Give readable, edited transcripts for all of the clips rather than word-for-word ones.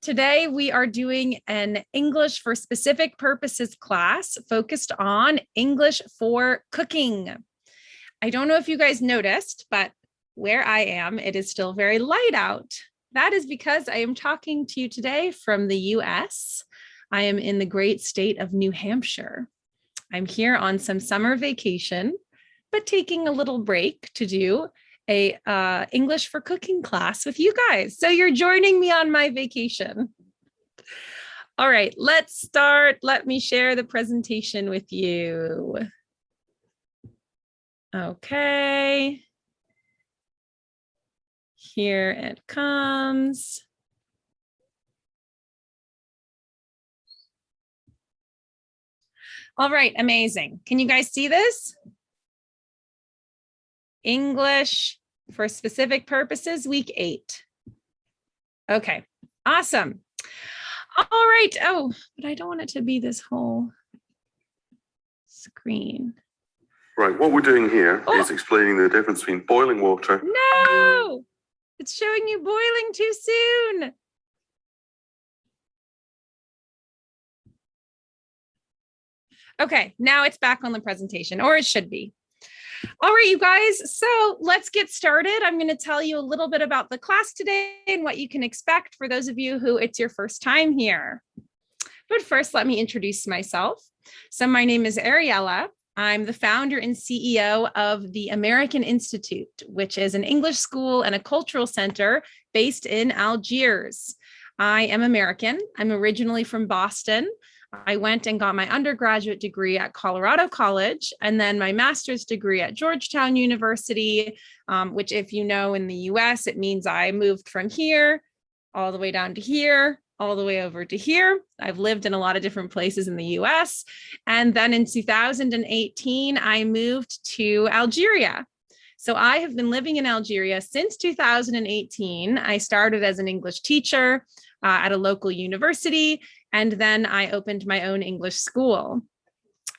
Today, we are doing an English for specific purposes class focused on English for cooking. I don't know if you guys noticed, but where I am, it is still very light out. That is because I am talking to you today from the US. I am in the great state of New Hampshire. I'm here on some summer vacation, but taking a little break to do a English for cooking class with you guys. So you're joining me on my vacation. All right, let's start. Let me share the presentation with you. Okay. Here it comes. All right, amazing. Can you guys see this? English for specific purposes, week 8. Okay, awesome. All right. Oh, but I don't want it to be this whole screen. Right, what we're doing here is explaining the difference between boiling water. No, it's showing you boiling too soon. Okay, now it's back on the presentation, or it should be. All right, you guys, so let's get started. I'm going to tell you a little bit about the class today and what you can expect for those of you who it's your first time here. But first, let me introduce myself. So my name is Ariella. I'm the founder and CEO of the American Institute, which is an English school and a cultural center based in Algiers. I am American. I'm originally from Boston. I went and got my undergraduate degree at Colorado College and then my master's degree at Georgetown University, which if you know in the US, it means I moved from here all the way down to here, all the way over to here. I've lived in a lot of different places in the US. And then in 2018, I moved to Algeria. So I have been living in Algeria since 2018. I started as an English teacher at a local university, and then I opened my own English school.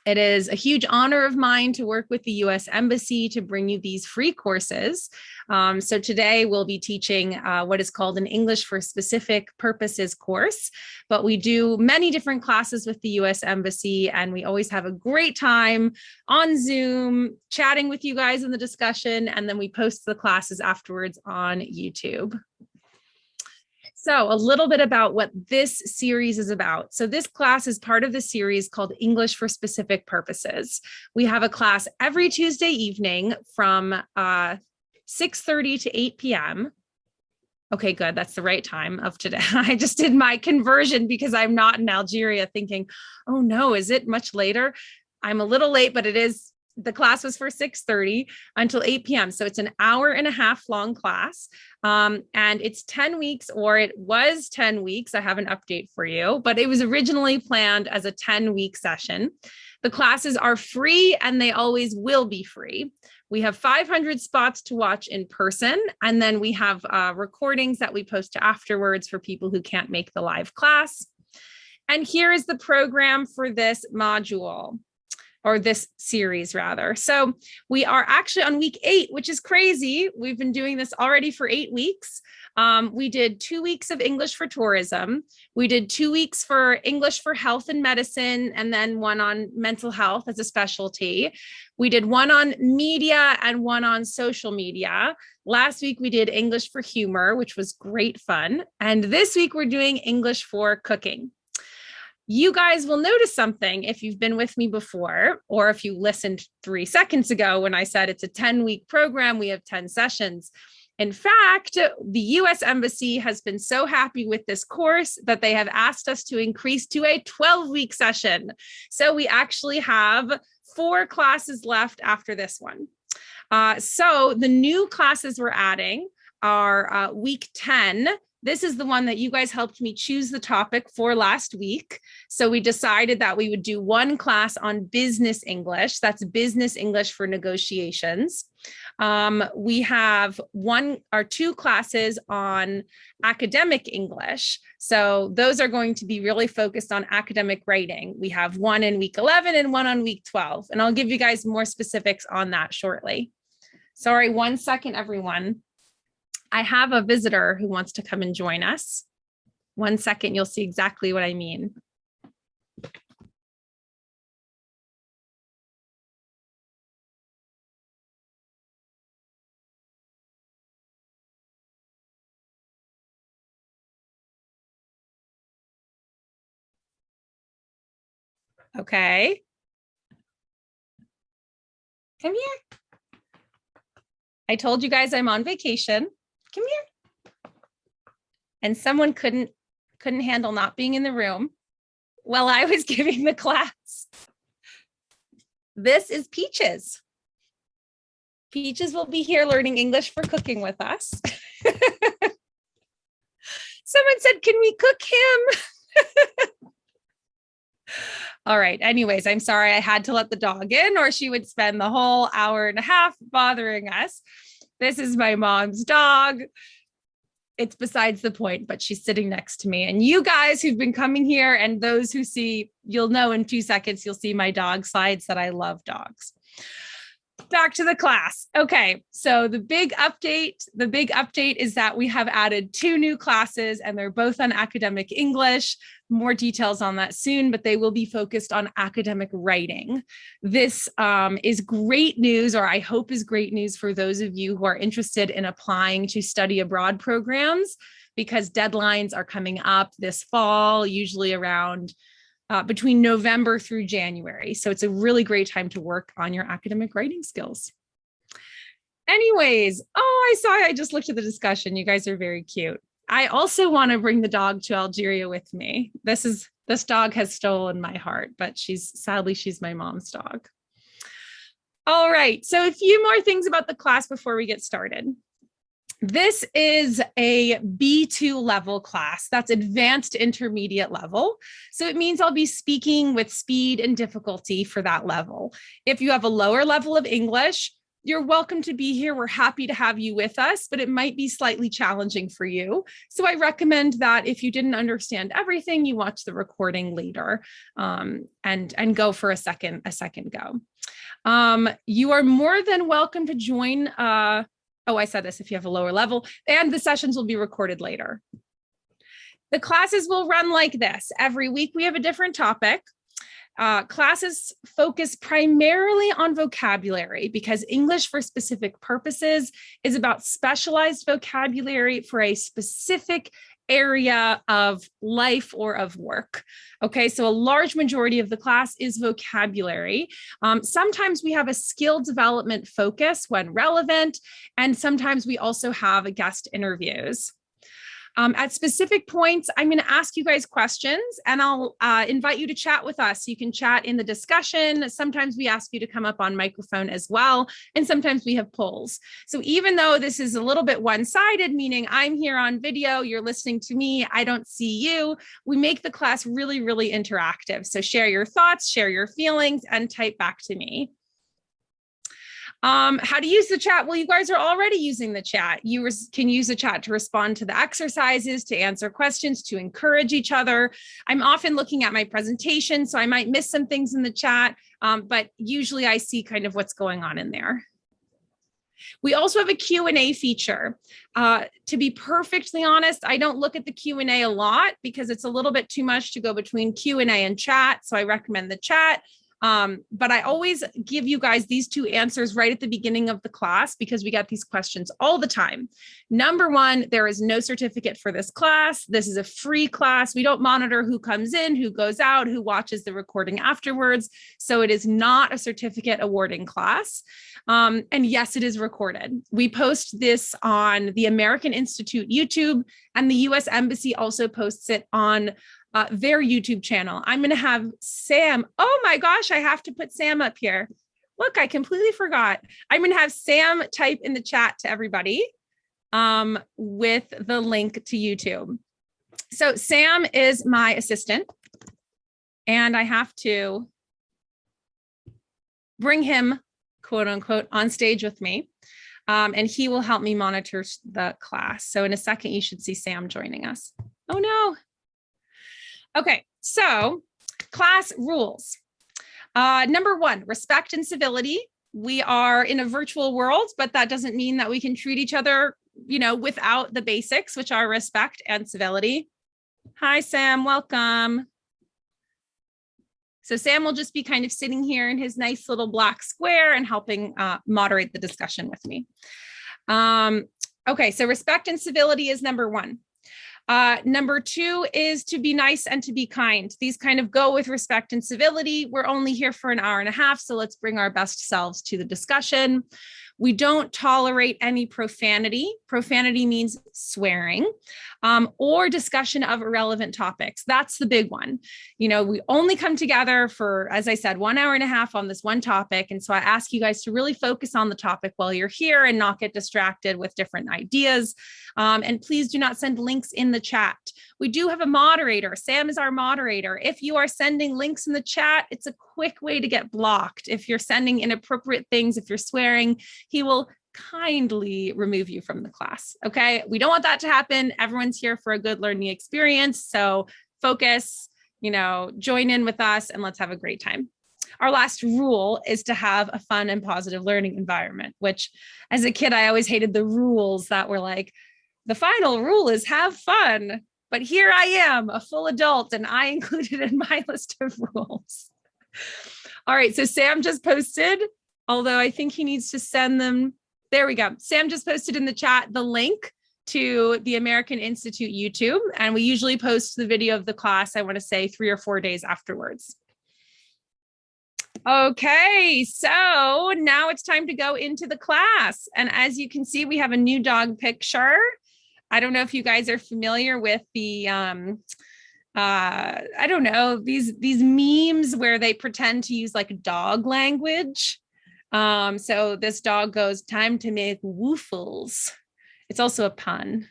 It is a huge honor of mine to work with the US Embassy to bring you these free courses. So today we'll be teaching what is called an English for specific purposes course, but we do many different classes with the US Embassy and we always have a great time on Zoom, chatting with you guys in the discussion, and then we post the classes afterwards on YouTube. So a little bit about what this series is about. So this class is part of the series called English for Specific Purposes. We have a class every Tuesday evening from 6:30 to 8 p.m. Okay, good. That's the right time of today. I just did my conversion because I'm not in Algeria thinking, oh no, is it much later? I'm a little late, but it is. The class was for 6:30 until 8 p.m. So it's an hour and a half long class. And it's 10 weeks, or it was 10 weeks. I have an update for you, but it was originally planned as a 10-week session. The classes are free and they always will be free. We have 500 spots to watch in person. And then we have recordings that we post afterwards for people who can't make the live class. And here is the program for this module, or this series rather. So we are actually on week 8, which is crazy. We've been doing this already for 8 weeks. We did 2 weeks of English for tourism. We did 2 weeks for English for health and medicine, and then one on mental health as a specialty. We did one on media and one on social media. Last week, we did English for humor, which was great fun. And this week, we're doing English for cooking. You guys will notice something if you've been with me before, or if you listened 3 seconds ago when I said it's a 10-week program, we have 10 sessions. In fact, the US Embassy has been so happy with this course that they have asked us to increase to a 12-week session. So we actually have 4 classes left after this one. So the new classes we're adding are week 10. This is the one that you guys helped me choose the topic for last week. So we decided that we would do one class on business English. That's business English for negotiations. We have 1 or 2 classes on academic English. So those are going to be really focused on academic writing. We have one in week 11 and one on week 12. And I'll give you guys more specifics on that shortly. Sorry, 1 second, everyone. I have a visitor who wants to come and join us. 1 second, you'll see exactly what I mean. Okay. Come here. I told you guys I'm on vacation. Come here. And someone couldn't handle not being in the room while I was giving the class. This is Peaches. Peaches will be here learning English for cooking with us. Someone said, can we cook him? All right. Anyways, I'm sorry I had to let the dog in or she would spend the whole hour and a half bothering us. This is my mom's dog. It's besides the point, but she's sitting next to me. And you guys who've been coming here and those who see, you'll know in 2 seconds, you'll see my dog slides that I love dogs. Back to the class. Okay, so the big update is that we have added 2 new classes and they're both on academic English. More details on that soon, but they will be focused on academic writing. This is great news, or I hope is great news for those of you who are interested in applying to study abroad programs, because deadlines are coming up this fall, usually around between November through January. So it's a really great time to work on your academic writing skills. Anyways, I just looked at the discussion. You guys are very cute. I also want to bring the dog to Algeria with me. This dog has stolen my heart, but sadly she's my mom's dog. All right, so a few more things about the class before we get started. This is a B2 level class. That's advanced intermediate level. So it means I'll be speaking with speed and difficulty for that level. If you have a lower level of English, you're welcome to be here. We're happy to have you with us, but it might be slightly challenging for you. So I recommend that if you didn't understand everything, you watch the recording later and go for a second go. You are more than welcome to join. I said this, if you have a lower level, and the sessions will be recorded later. The classes will run like this. Every week we have a different topic. Classes focus primarily on vocabulary because English for specific purposes is about specialized vocabulary for a specific area of life or of work. Okay, so a large majority of the class is vocabulary. Sometimes we have a skill development focus when relevant, and sometimes we also have guest interviews. At specific points, I'm going to ask you guys questions and I'll invite you to chat with us. You can chat in the discussion. Sometimes we ask you to come up on microphone as well. And sometimes we have polls. So even though this is a little bit one-sided, meaning I'm here on video, you're listening to me, I don't see you, we make the class really, really interactive. So share your thoughts, share your feelings, and type back to me. How to use the chat? Well, you guys are already using the chat. You can use the chat to respond to the exercises, to answer questions, to encourage each other. I'm often looking at my presentation, so I might miss some things in the chat, but usually I see kind of what's going on in there. We also have a Q&A feature. To be perfectly honest, I don't look at the Q&A a lot because it's a little bit too much to go between Q&A and chat, so I recommend the chat. But I always give you guys these 2 answers right at the beginning of the class because we get these questions all the time. Number 1, there is no certificate for this class. This is a free class. We don't monitor who comes in, who goes out, who watches the recording afterwards. So it is not a certificate awarding class. And yes, it is recorded. We post this on the American Institute YouTube, and the US Embassy also posts it on their YouTube channel. I'm going to have Sam. Oh my gosh, I have to put Sam up here. Look, I completely forgot. I'm going to have Sam type in the chat to everybody with the link to YouTube. So Sam is my assistant, and I have to bring him, quote unquote, on stage with me. And he will help me monitor the class. So in a second, you should see Sam joining us. Oh no. Okay, so class rules. Number 1, respect and civility. We are in a virtual world, but that doesn't mean that we can treat each other, without the basics, which are respect and civility. Hi, Sam. Welcome. So Sam will just be kind of sitting here in his nice little black square and helping moderate the discussion with me. Okay, so respect and civility is number one. Number two is to be nice and to be kind. These kind of go with respect and civility. We're only here for an hour and a half, so let's bring our best selves to the discussion. We don't tolerate any profanity. Profanity means swearing, or discussion of irrelevant topics. That's the big one. You know, we only come together for, as I said, 1 hour and a half on this one topic. And so I ask you guys to really focus on the topic while you're here and not get distracted with different ideas. And please do not send links in the chat. We do have a moderator. Sam is our moderator. If you are sending links in the chat, it's a quick way to get blocked. If you're sending inappropriate things, if you're swearing, he will kindly remove you from the class. Okay. We don't want that to happen. Everyone's here for a good learning experience. So focus, you know, join in with us and let's have a great time. Our last rule is to have a fun and positive learning environment, which as a kid, I always hated the rules that were like, the final rule is have fun. But here I am, a full adult, and I included in my list of rules. All right, so Sam just posted, although I think he needs to send them. There we go. Sam just posted in the chat the link to the American Institute YouTube, and we usually post the video of the class, I want to say 3 or 4 days afterwards. Okay, so now it's time to go into the class. And as you can see, we have a new dog picture. I don't know if you guys are familiar with the, I don't know, these memes where they pretend to use like dog language. So this dog goes, time to make woofles. It's also a pun,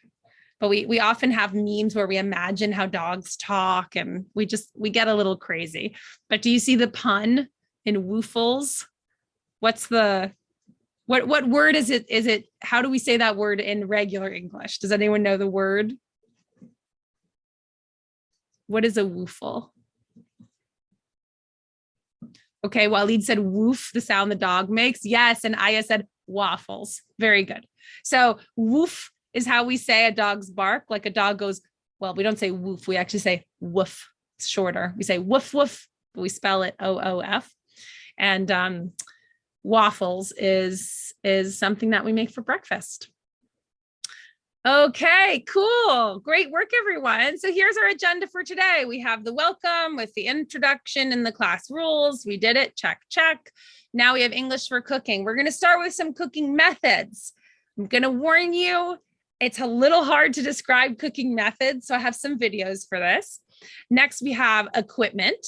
but we often have memes where we imagine how dogs talk and we get a little crazy. But do you see the pun in woofles? What's the... What word is it? Is it, how do we say that word in regular English? Does anyone know the word? What is a woofle? Okay, Waleed said woof, the sound the dog makes. Yes, and Aya said waffles. Very good. So woof is how we say a dog's bark. Like a dog goes, well, we don't say woof, we actually say woof. It's shorter. We say woof woof, but we spell it O-O-F. And waffles is something that we make for breakfast. Okay, cool. Great work, everyone. So here's our agenda for today. We have the welcome with the introduction and the class rules. We did it. Check, check. Now we have English for cooking. We're going to start with some cooking methods. I'm going to warn you, it's a little hard to describe cooking methods, so I have some videos for this. Next, we have equipment.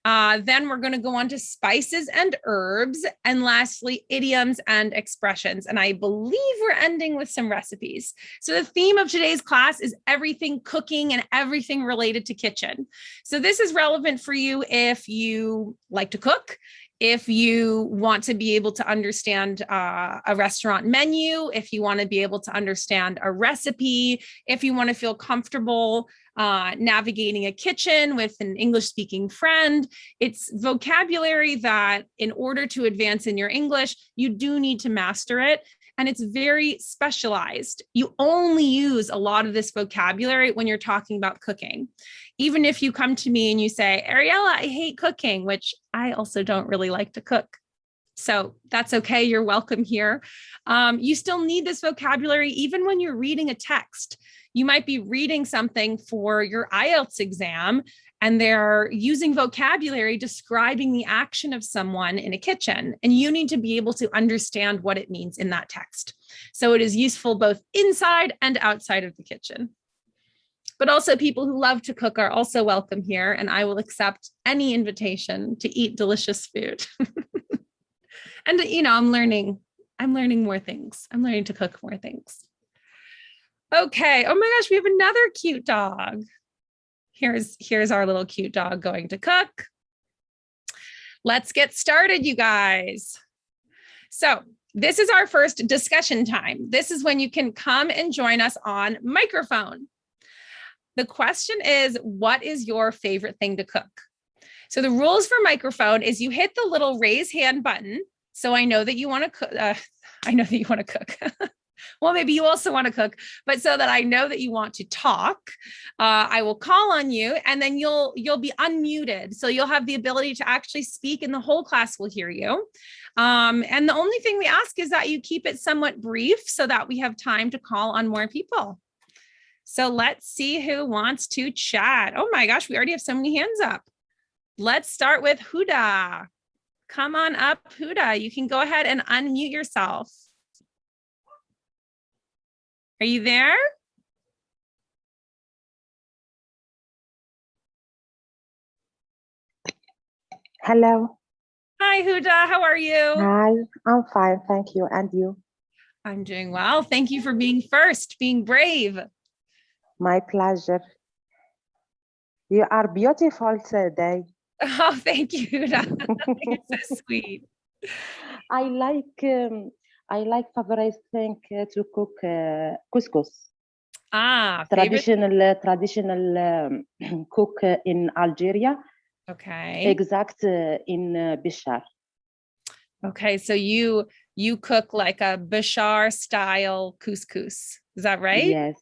Then we're going to go on to spices and herbs. And lastly, idioms and expressions. And I believe we're ending with some recipes. So the theme of today's class is everything cooking and everything related to kitchen. So this is relevant for you if you like to cook, if you want to be able to understand a restaurant menu, if you want to be able to understand a recipe, if you want to feel comfortable navigating a kitchen with an English-speaking friend. It's vocabulary that in order to advance in your English, you do need to master it. And it's very specialized. You only use a lot of this vocabulary when you're talking about cooking. Even if you come to me and you say, Ariella, I hate cooking, which I also don't really like to cook. So that's okay. You're welcome here. You still need this vocabulary even when you're reading a text. You might be reading something for your IELTS exam and they're using vocabulary describing the action of someone in a kitchen, and you need to be able to understand what it means in that text. So it is useful both inside and outside of the kitchen. But also people who love to cook are also welcome here, and I will accept any invitation to eat delicious food. And you know, I'm learning more things. I'm learning to cook more things. Okay. Oh my gosh, we have another cute dog. Here's our little cute dog going to cook. Let's get started, you guys. So this is our first discussion time. This is when you can come and join us on microphone. The question is, what is your favorite thing to cook? So the rules for microphone is you hit the little raise hand button. So I know that you want to cook. I know that you want to cook. Well, maybe you also want to cook, but so that I know that you want to talk, I will call on you, and then you'll be unmuted. So you'll have the ability to actually speak, and the whole class will hear you. And the only thing we ask is that you keep it somewhat brief so that we have time to call on more people. So let's see who wants to chat. Oh my gosh, we already have so many hands up. Let's start with Huda. Come on up, Huda. You can go ahead and unmute yourself. Are you there? Hello. Hi, Huda. How are you? Hi, I'm fine, thank you. And you? I'm doing well. Thank you for being first, being brave. My pleasure. You are beautiful today. Oh, thank you, Huda. You're so sweet. I like favorite thing to cook couscous. Favorite? Traditional cook in Algeria. Okay. Exact in Bishar. Okay, so you cook like a Bashar style couscous. Is that right? Yes.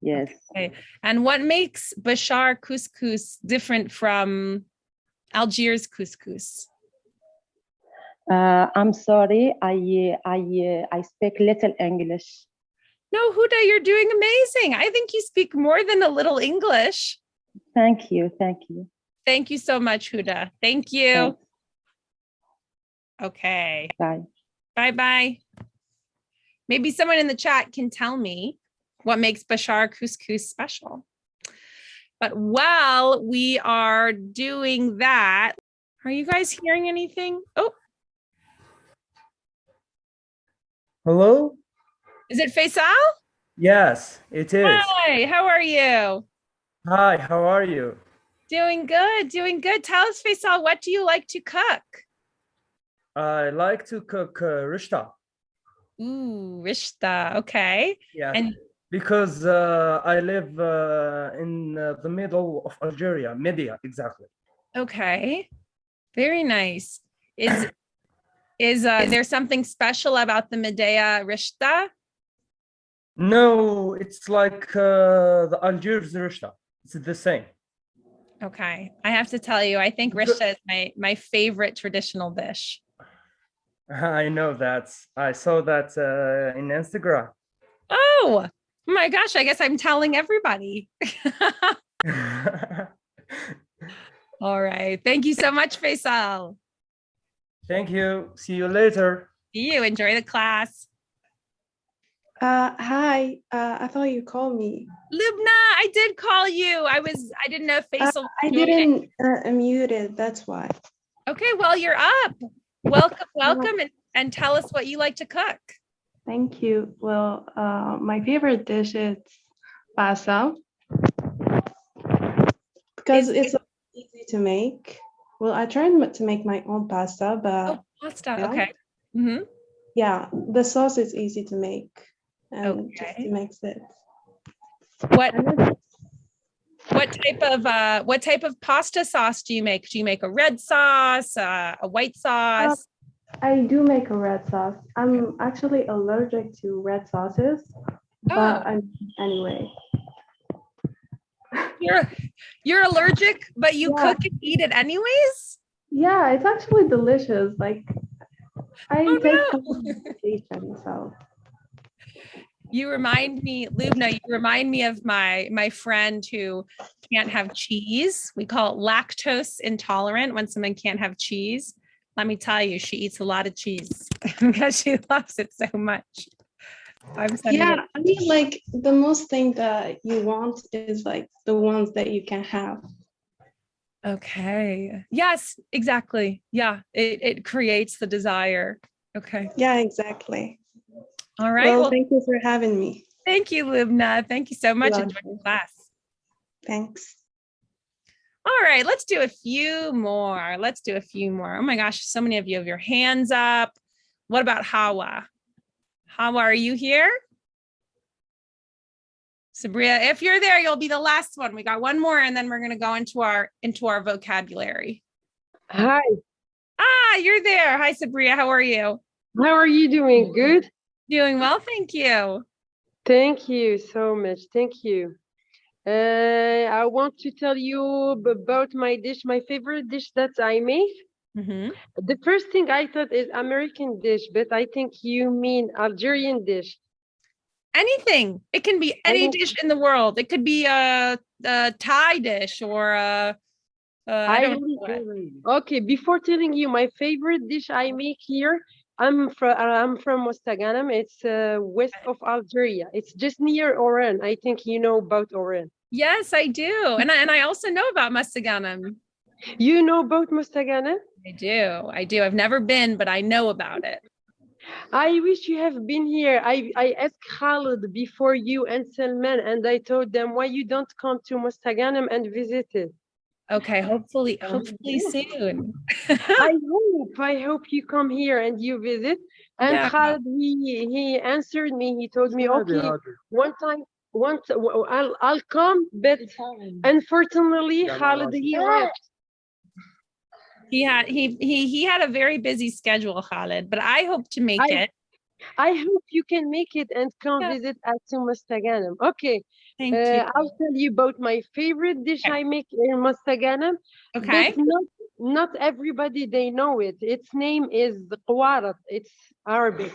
Yes. Okay. And what makes Bashar couscous different from Algiers couscous? I'm sorry, I speak little English. No, Huda, you're doing amazing. I think you speak more than a little English. Thank you, thank you. Thank you so much, Huda. Thank you. Thanks. Okay. Bye. Bye-bye. Maybe someone in the chat can tell me what makes Bashar couscous special. But while we are doing that, are you guys hearing anything? Oh. Hello? Is it Faisal? Yes, it is. Hi, how are you? Hi, how are you? Doing good, doing good. Tell us, Faisal, what do you like to cook? I like to cook rishta. Ooh, rishta, okay. Yeah, And because I live in the middle of Algeria, Media, exactly. okay, very nice. Is there something special about the Medea rishta? No, it's like the Algiers rishta. It's the same. Okay, I have to tell you, I think rishta is my favorite traditional dish. I know that. I saw that in Instagram. Oh my gosh, I guess I'm telling everybody. All right, thank you so much, Faisal. Thank you. See you later. See you. Enjoy the class. Hi. I thought you called me. Lubna, I did call you. I didn't know if Faisal was I joining. didn't unmute it. That's why. Okay, well, you're up. Welcome, and tell us what you like to cook. Thank you. Well, my favorite dish is pasta because it's easy to make. Well, I tried to make my own pasta, but pasta. yeah. Okay. Mm-hmm. Yeah, the sauce is easy to make, and just to mix it. What type of pasta sauce do you make? Do you make a red sauce, a white sauce? I do make a red sauce. I'm actually allergic to red sauces, but anyway. You're allergic, but you cook and eat it anyways? Yeah, it's actually delicious. Like I take medication, so. You remind me, Lubna, you remind me of my friend who can't have cheese. We call it lactose intolerant when someone can't have cheese. Let me tell you, she eats a lot of cheese because she loves it so much. I mean, like the most thing that you want is like the ones that you can have. Okay. Yes, exactly. Yeah, it creates the desire. Okay. Yeah, exactly. All right. Well, thank you for having me. Thank you, Lubna. Thank you so much. Enjoy the class. Thanks. All right, let's do a few more. Oh my gosh, so many of you have your hands up. What about Hawa? Hawa, are you here? Sabria, if you're there, you'll be the last one. We got one more, and then we're going to go into our vocabulary. Hi. You're there. Hi, Sabria. How are you? How are you doing? Good. Doing well, thank you. Thank you so much. Thank you. I want to tell you about my dish, my favorite dish that I make. Mhm. The first thing I thought is American dish, but I think you mean Algerian dish. Anything. It can be any dish in the world. It could be a Thai dish or I don't know what. Okay, before telling you my favorite dish I make here, I'm from Mostaganem. It's west of Algeria. It's just near Oran. I think you know about Oran. Yes, I do. And I also know about Mustaganem. You know about Mostaganem? I do. I do. I've never been, but I know about it. I wish you have been here. I asked Khalid before you and Salman, and I told them why you don't come to Mostaganem and visit it. Okay, hopefully soon. I hope you come here and you visit. And Yeah. Khalid, he answered me. He told me, okay, I'll come, but unfortunately, Khalid he left. He had a very busy schedule, Khalid, but I hope to make it. I hope you can make it and come visit at Mostaganem. Okay. Thank you. I'll tell you about my favorite dish I make in Mostaganem. Okay. But not everybody they know it. Its name is qawarat. It's Arabic.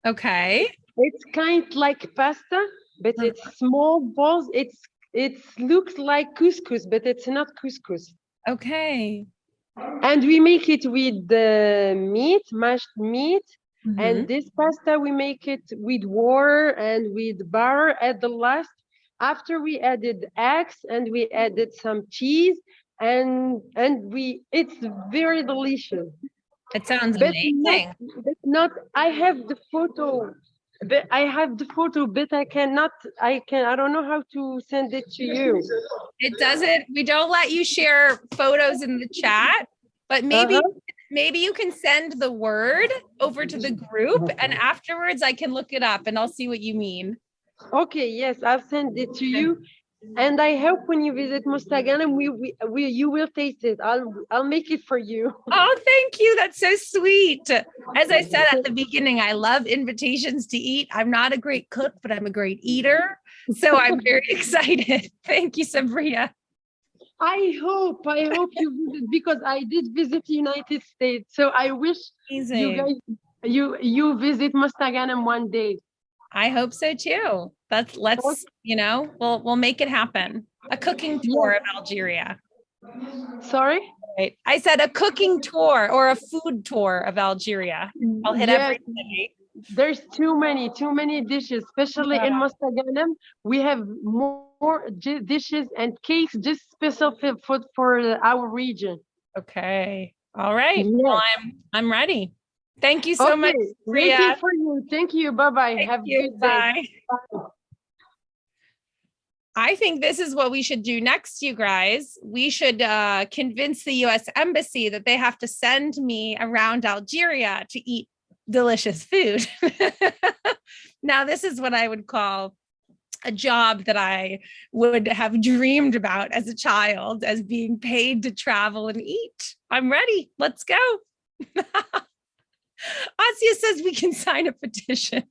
Okay. It's kind like pasta, but it's small balls. It looks like couscous, but it's not couscous. Okay. And we make it with the meat, mashed meat. Mm-hmm. And this pasta, we make it with water and with butter at the last. After we added eggs and we added some cheese and it's very delicious. It sounds amazing. I have the photo, but I don't know how to send it to you. It doesn't, we don't let you share photos in the chat, but maybe you can send the word over to the group and afterwards I can look it up and I'll see what you mean. Okay, yes, I'll send it to you. And I hope when you visit Mostaganem, you will taste it. I'll make it for you. Oh, thank you. That's so sweet. As I said at the beginning, I love invitations to eat. I'm not a great cook, but I'm a great eater. So I'm very excited. Thank you, Sabria. I hope you visit because I did visit the United States. So I wish you guys you visit Mostaganem one day. I hope so too. We'll make it happen. A cooking tour of Algeria. Sorry? Right. I said a cooking tour or a food tour of Algeria. I'll hit every city. There's too many dishes, especially in Mostaganem. We have more dishes and cakes just special for our region. Okay. All right. Yes. Well, I'm ready. Thank you so much, Priya. Waiting for you. Thank you. Bye-bye. Have a good day. Bye. I think this is what we should do next, you guys. We should convince the US Embassy that they have to send me around Algeria to eat delicious food. Now, this is what I would call a job that I would have dreamed about as a child, as being paid to travel and eat. I'm ready. Let's go. Asia says we can sign a petition.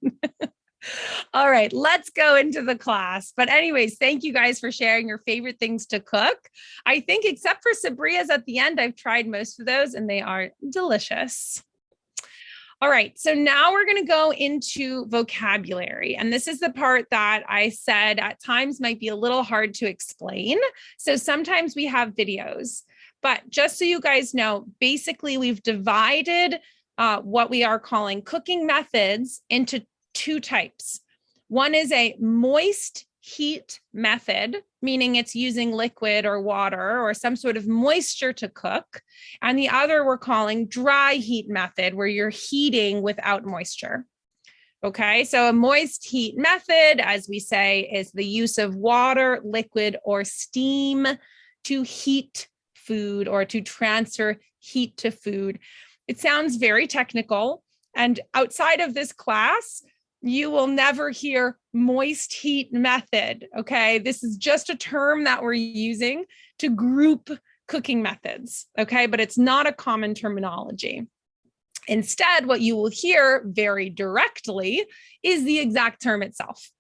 All right, let's go into the class. But anyways, thank you guys for sharing your favorite things to cook. I think except for Sabria's at the end, I've tried most of those and they are delicious. All right, so now we're going to go into vocabulary. And this is the part that I said at times might be a little hard to explain. So sometimes we have videos, but just so you guys know, basically we've divided what we are calling cooking methods into two types. One is a moist heat method, meaning it's using liquid or water or some sort of moisture to cook. And the other we're calling dry heat method, where you're heating without moisture. Okay, so a moist heat method, as we say, is the use of water, liquid, or steam to heat food or to transfer heat to food. It sounds very technical. And outside of this class, you will never hear moist heat method, okay? This is just a term that we're using to group cooking methods, okay? But it's not a common terminology. Instead, what you will hear very directly is the exact term itself.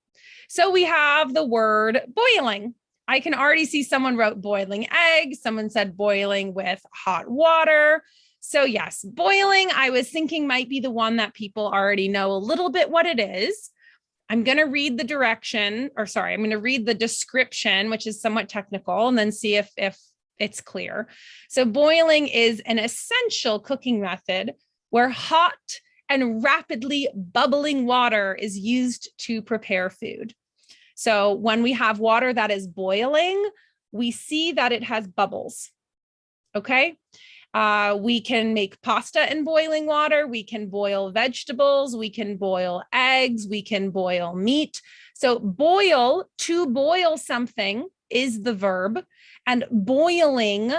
So we have the word boiling. I can already see someone wrote boiling eggs. Someone said boiling with hot water. So yes, boiling, I was thinking might be the one that people already know a little bit what it is. I'm going to read the I'm going to read the description, which is somewhat technical, and then see if it's clear. So boiling is an essential cooking method where hot and rapidly bubbling water is used to prepare food. So when we have water that is boiling, we see that it has bubbles. Okay. We can make pasta in boiling water. We can boil vegetables. We can boil eggs. We can boil meat. So boil, to boil something, is the verb. And boiling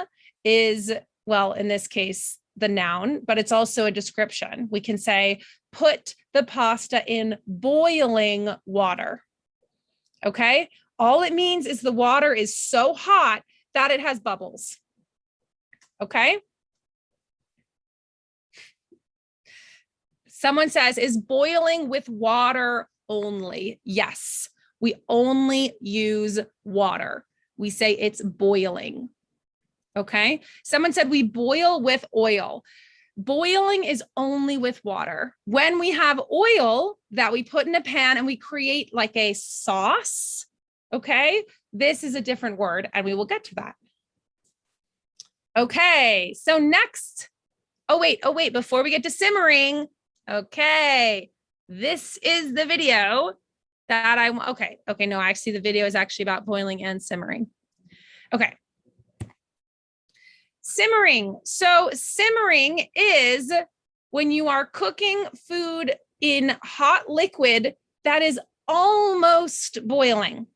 is, well, in this case, the noun, but it's also a description. We can say, put the pasta in boiling water. Okay. All it means is the water is so hot that it has bubbles. Okay. Someone says, is boiling with water only? Yes, we only use water. We say it's boiling. Okay. Someone said we boil with oil. Boiling is only with water. When we have oil that we put in a pan and we create like a sauce, okay, this is a different word and we will get to that. Okay, so next, oh wait, before we get to simmering, okay, this is the video that no, actually the video is actually about boiling and simmering. Okay. Simmering. So simmering is when you are cooking food in hot liquid that is almost boiling.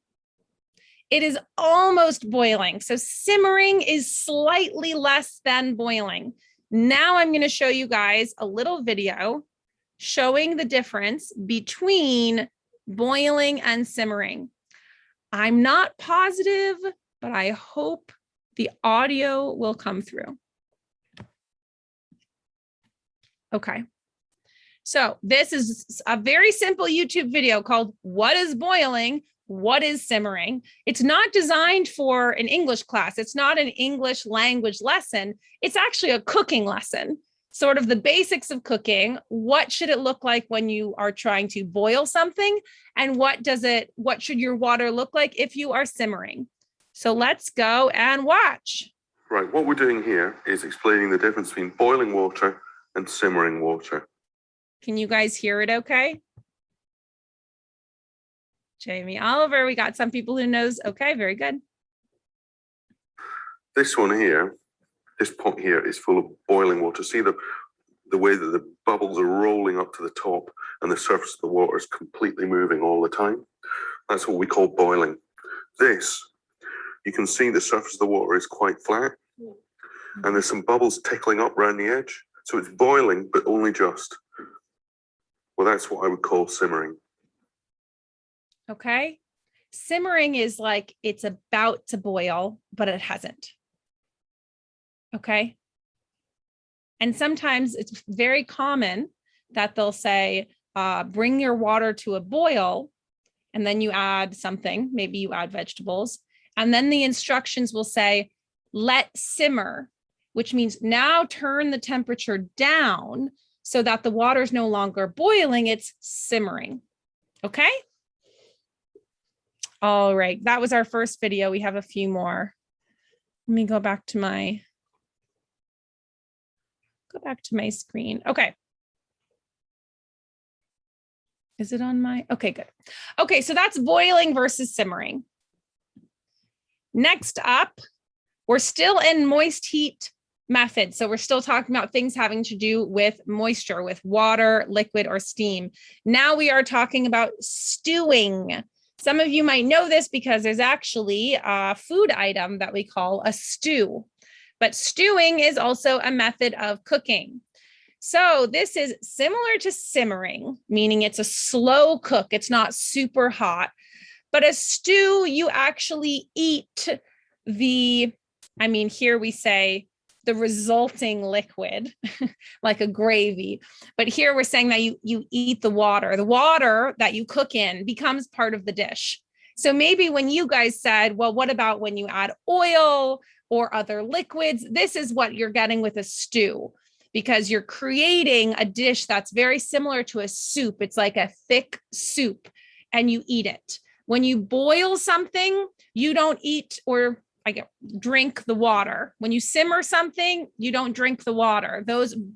It is almost boiling. So simmering is slightly less than boiling. Now I'm going to show you guys a little video showing the difference between boiling and simmering. I'm not positive, but I hope the audio will come through. Okay. So this is a very simple YouTube video called What is Boiling? What is Simmering? It's not designed for an English class. It's not an English language lesson. It's actually a cooking lesson, sort of the basics of cooking. What should it look like when you are trying to boil something? And what should your water look like if you are simmering? So let's go and watch. Right, what we're doing here is explaining the difference between boiling water and simmering water. Can you guys hear it okay? Jamie Oliver, we got some people who knows. Okay, very good. This one here, this pot here is full of boiling water. See the way that the bubbles are rolling up to the top and the surface of the water is completely moving all the time? That's what we call boiling. This, you can see the surface of the water is quite flat and there's some bubbles tickling up around the edge. So it's boiling, but only just. Well, that's what I would call simmering. Okay. Simmering is like it's about to boil, but it hasn't. Okay. And sometimes it's very common that they'll say, bring your water to a boil, and then you add something, maybe you add vegetables, and then the instructions will say, let simmer, which means now turn the temperature down so that the water is no longer boiling, it's simmering. Okay. All right, that was our first video. We have a few more. Let me go back to my screen. Okay. Is it on my, okay, good. Okay, so that's boiling versus simmering. Next up, we're still in moist heat method. So we're still talking about things having to do with moisture, with water, liquid, or steam. Now we are talking about stewing. Some of you might know this because there's actually a food item that we call a stew, but stewing is also a method of cooking. So this is similar to simmering, meaning it's a slow cook. It's not super hot, but a stew, you actually eat here we say the resulting liquid, like a gravy. But here we're saying that you eat the water. The water that you cook in becomes part of the dish. So maybe when you guys said, well, what about when you add oil or other liquids? This is what you're getting with a stew, because you're creating a dish that's very similar to a soup. It's like a thick soup and you eat it. When you boil something, you don't eat or drink the water. When you simmer something, you don't drink the water.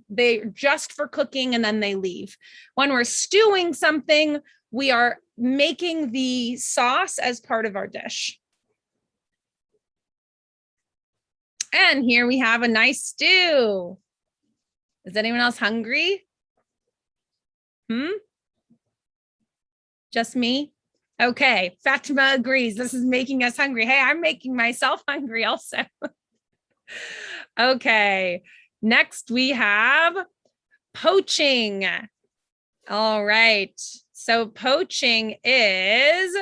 They're just for cooking and then they leave. When we're stewing something, we are making the sauce as part of our dish. And here we have a nice stew. Is anyone else hungry? Just me? Okay, Fatima agrees. This is making us hungry. Hey, I'm making myself hungry also. Okay, next we have poaching. All right, so poaching is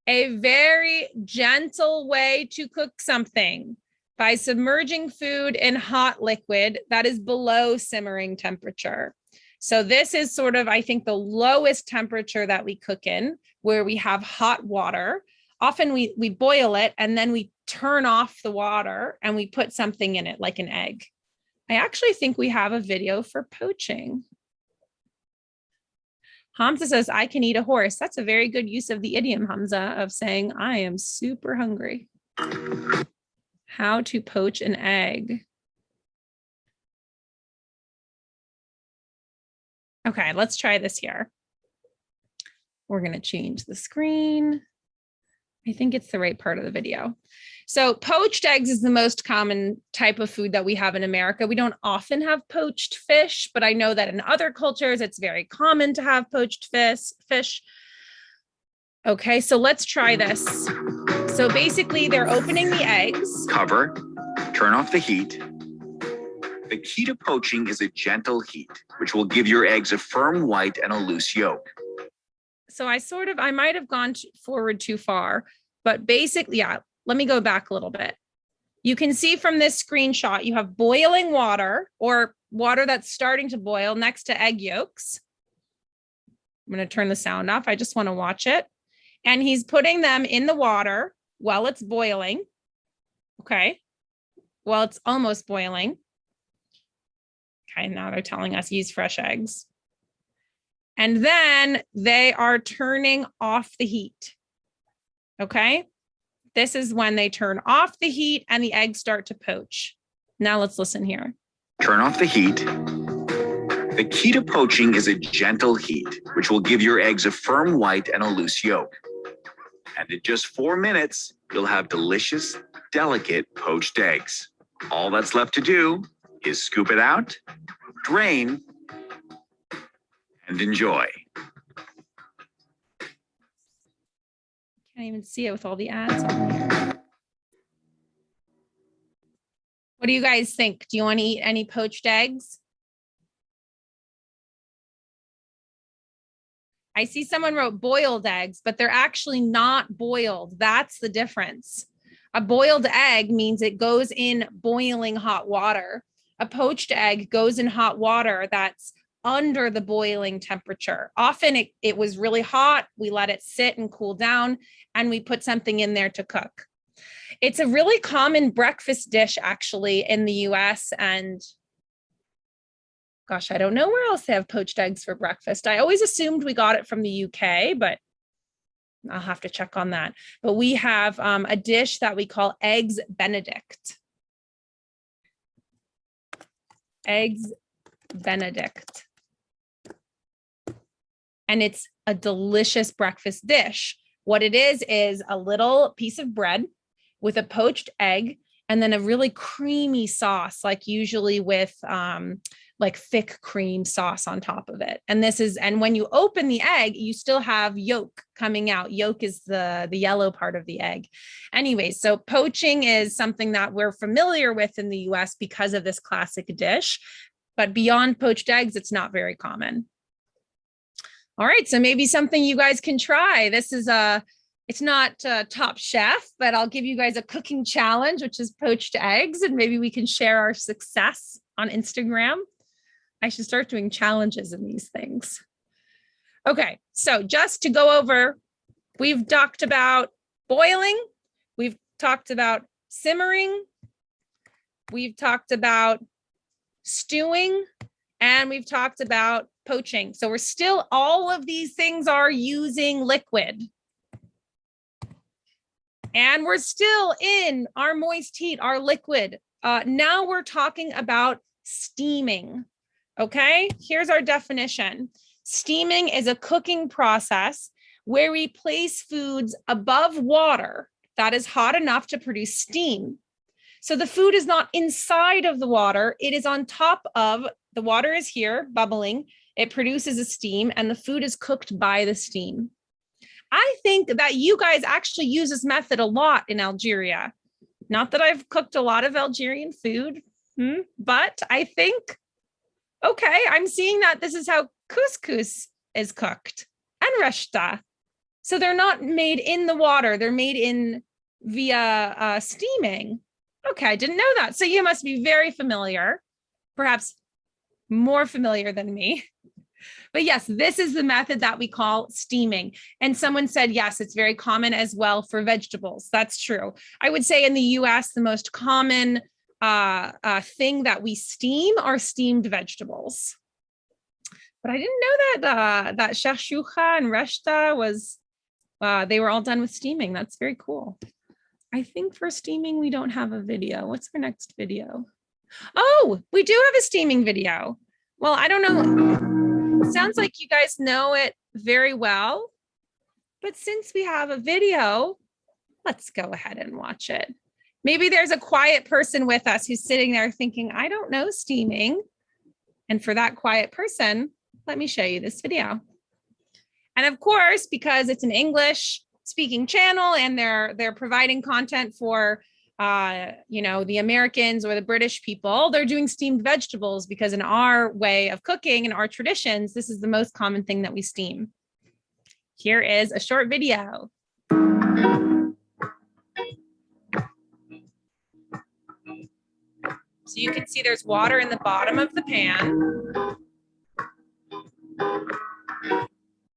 a very gentle way to cook something by submerging food in hot liquid that is below simmering temperature. So this is sort of, I think, the lowest temperature that we cook in, where we have hot water. Often we boil it and then we turn off the water and we put something in it like an egg. I actually think we have a video for poaching. Hamza says, I can eat a horse. That's a very good use of the idiom, Hamza, of saying, I am super hungry. How to poach an egg. Okay, let's try this here. We're going to change the screen. I think it's the right part of the video. So poached eggs is the most common type of food that we have in America. We don't often have poached fish, but I know that in other cultures, it's very common to have poached fish. Okay, so let's try this. So basically they're opening the eggs. Cover, turn off the heat. The key to poaching is a gentle heat, which will give your eggs a firm white and a loose yolk. So I might have gone forward too far, but basically, yeah, let me go back a little bit. You can see from this screenshot, you have boiling water or water that's starting to boil next to egg yolks. I'm going to turn the sound off. I just want to watch it. And he's putting them in the water while it's boiling. Okay. Well, it's almost boiling. Okay, now they're telling us use fresh eggs. And then they are turning off the heat. Okay, this is when they turn off the heat and the eggs start to poach. Now let's listen here. Turn off the heat. The key to poaching is a gentle heat, which will give your eggs a firm white and a loose yolk. And in just 4 minutes, you'll have delicious, delicate poached eggs. All that's left to do is scoop it out, drain, and enjoy. Can't even see it with all the ads on here. What do you guys think? Do you want to eat any poached eggs? I see someone wrote boiled eggs, but they're actually not boiled. That's the difference. A boiled egg means it goes in boiling hot water. A poached egg goes in hot water that's under the boiling temperature. Often it was really hot. We let it sit and cool down, and we put something in there to cook. It's a really common breakfast dish, actually, in the US. And gosh, I don't know where else they have poached eggs for breakfast. I always assumed we got it from the UK, but I'll have to check on that. But we have a dish that we call Eggs Benedict. Eggs Benedict. And it's a delicious breakfast dish. What it is a little piece of bread with a poached egg and then a really creamy sauce, like usually with like thick cream sauce on top of it. And when you open the egg, you still have yolk coming out. Yolk is the yellow part of the egg. Anyway, so poaching is something that we're familiar with in the US because of this classic dish, but beyond poached eggs, it's not very common. All right, so maybe something you guys can try. This is It's not Top Chef, but I'll give you guys a cooking challenge, which is poached eggs, and maybe we can share our success on Instagram. I should start doing challenges in these things. Okay, so just to go over, we've talked about boiling, we've talked about simmering, we've talked about stewing, and we've talked about poaching. So we're still, all of these things are using liquid. And we're still in our moist heat, our liquid. Now we're talking about steaming. Okay, here's our definition. Steaming is a cooking process where we place foods above water that is hot enough to produce steam. So the food is not inside of the water, it is on top of, the water is here bubbling, it produces a steam, and the food is cooked by the steam. I think that you guys actually use this method a lot in Algeria. Not that I've cooked a lot of Algerian food, but I think, okay, I'm seeing that this is how couscous is cooked and reshta. So they're not made in the water, they're made in via steaming. Okay, I didn't know that. So you must be very familiar, perhaps more familiar than me. But yes, this is the method that we call steaming. And someone said, yes, it's very common as well for vegetables. That's true. I would say in the US, the most common thing that we steam are steamed vegetables. But I didn't know that that shakshuka and reshta was, they were all done with steaming. That's very cool. I think for steaming, we don't have a video. What's our next video? Oh, we do have a steaming video. Well, I don't know. It sounds like you guys know it very well. But since we have a video, let's go ahead and watch it. Maybe there's a quiet person with us who's sitting there thinking, I don't know steaming. And for that quiet person, let me show you this video. And of course, because it's an English speaking channel and they're providing content for you know, the Americans or the British people, they're doing steamed vegetables because in our way of cooking and our traditions, this is the most common thing that we steam. Here is a short video. So you can see there's water in the bottom of the pan.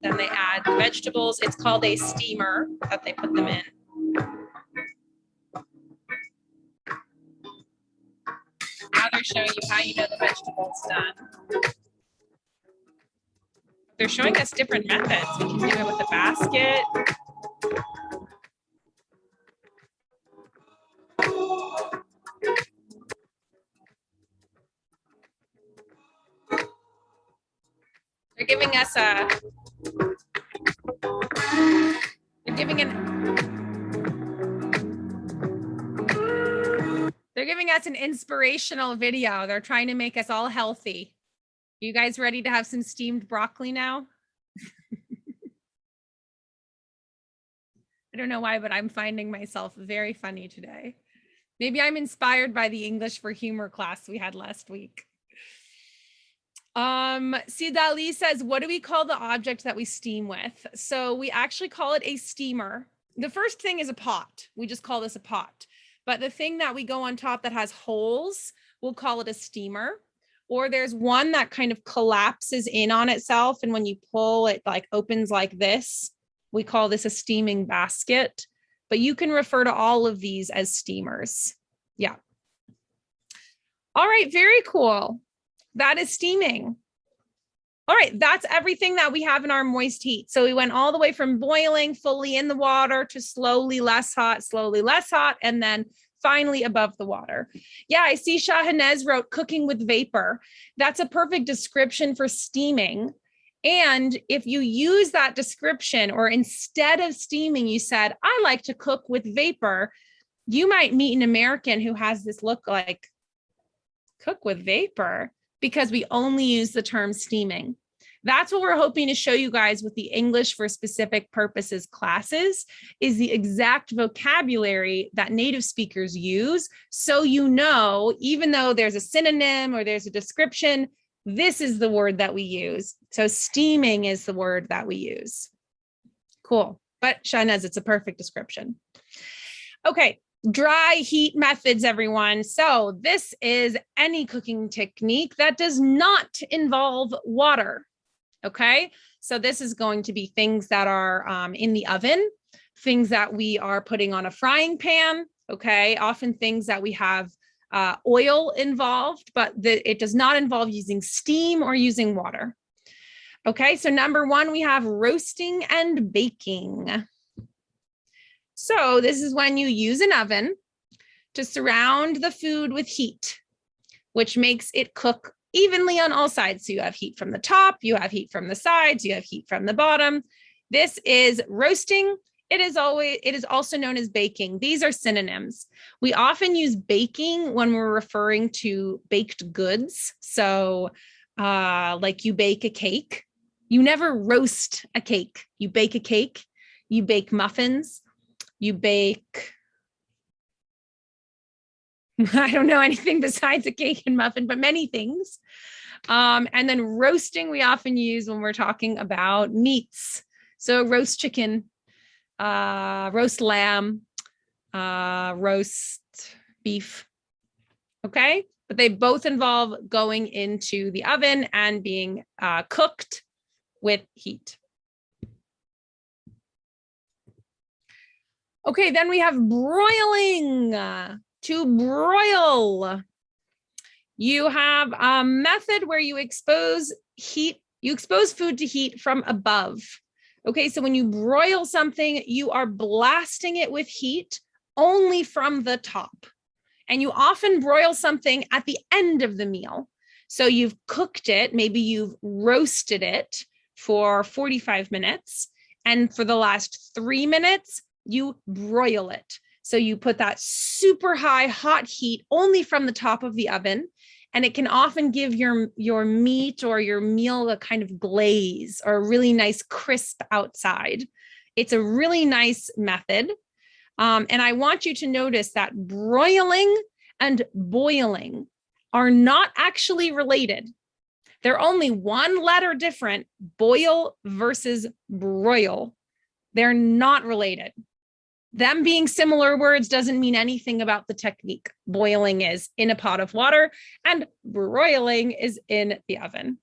Then they add the vegetables. It's called a steamer that they put them in. Now they're showing you how you know the vegetable's done. They're showing us different methods. We can do it with a basket. They're giving us a, they're giving us an inspirational video. They're trying to make us all healthy. You guys ready to have some steamed broccoli now? I don't know why, but I'm finding myself very funny today. Maybe I'm inspired by the English for Humor class we had last week. Sidali says, what do we call the object that we steam with? So we actually call it a steamer. The first thing is a pot. We just call this a pot. But the thing that we go on top that has holes, we'll call it a steamer. Or there's one that kind of collapses in on itself. And when you pull, it like opens like this. We call this a steaming basket. But you can refer to all of these as steamers. Yeah. All right, very cool. That is steaming. All right, that's everything that we have in our moist heat. So we went all the way from boiling fully in the water to slowly less hot, and then finally above the water. Yeah, I see Shahanez wrote cooking with vapor. That's a perfect description for steaming. And if you use that description, or instead of steaming, you said, I like to cook with vapor, you might meet an American who has this look like, cook with vapor, because we only use the term steaming. That's what we're hoping to show you guys with the English for Specific Purposes classes, is the exact vocabulary that native speakers use. So you know, even though there's a synonym or there's a description, this is the word that we use. So steaming is the word that we use. Cool. but Shahnaz, it's a perfect description. Okay, dry heat methods, everyone. So this is any cooking technique that does not involve water. Okay, so this is going to be things that are in the oven, things that we are putting on a frying pan. Okay, often things that we have oil involved, but it does not involve using steam or using water. Okay, so number one, we have roasting and baking. So this is when you use an oven to surround the food with heat, which makes it cook evenly on all sides. So you have heat from the top, you have heat from the sides, you have heat from the bottom. This is roasting. It is also known as baking. These are synonyms. We often use baking when we're referring to baked goods. So like you bake a cake. You never roast a cake. You bake a cake, you bake muffins, you bake, I don't know anything besides a cake and muffin, but many things. And then roasting we often use when we're talking about meats. So roast chicken, roast lamb, roast beef. Okay, but they both involve going into the oven and being cooked with heat. Okay, then we have broiling. To broil, you have a method where you expose food to heat from above. Okay, so when you broil something, you are blasting it with heat only from the top. And you often broil something at the end of the meal. So you've cooked it, maybe you've roasted it for 45 minutes. And for the last 3 minutes, you broil it. So you put that super high hot heat only from the top of the oven. And it can often give your meat or your meal a kind of glaze or a really nice crisp outside. It's a really nice method. And I want you to notice that broiling and boiling are not actually related. They're only one letter different, boil versus broil. They're not related. Them being similar words doesn't mean anything about the technique. Boiling is in a pot of water and broiling is in the oven.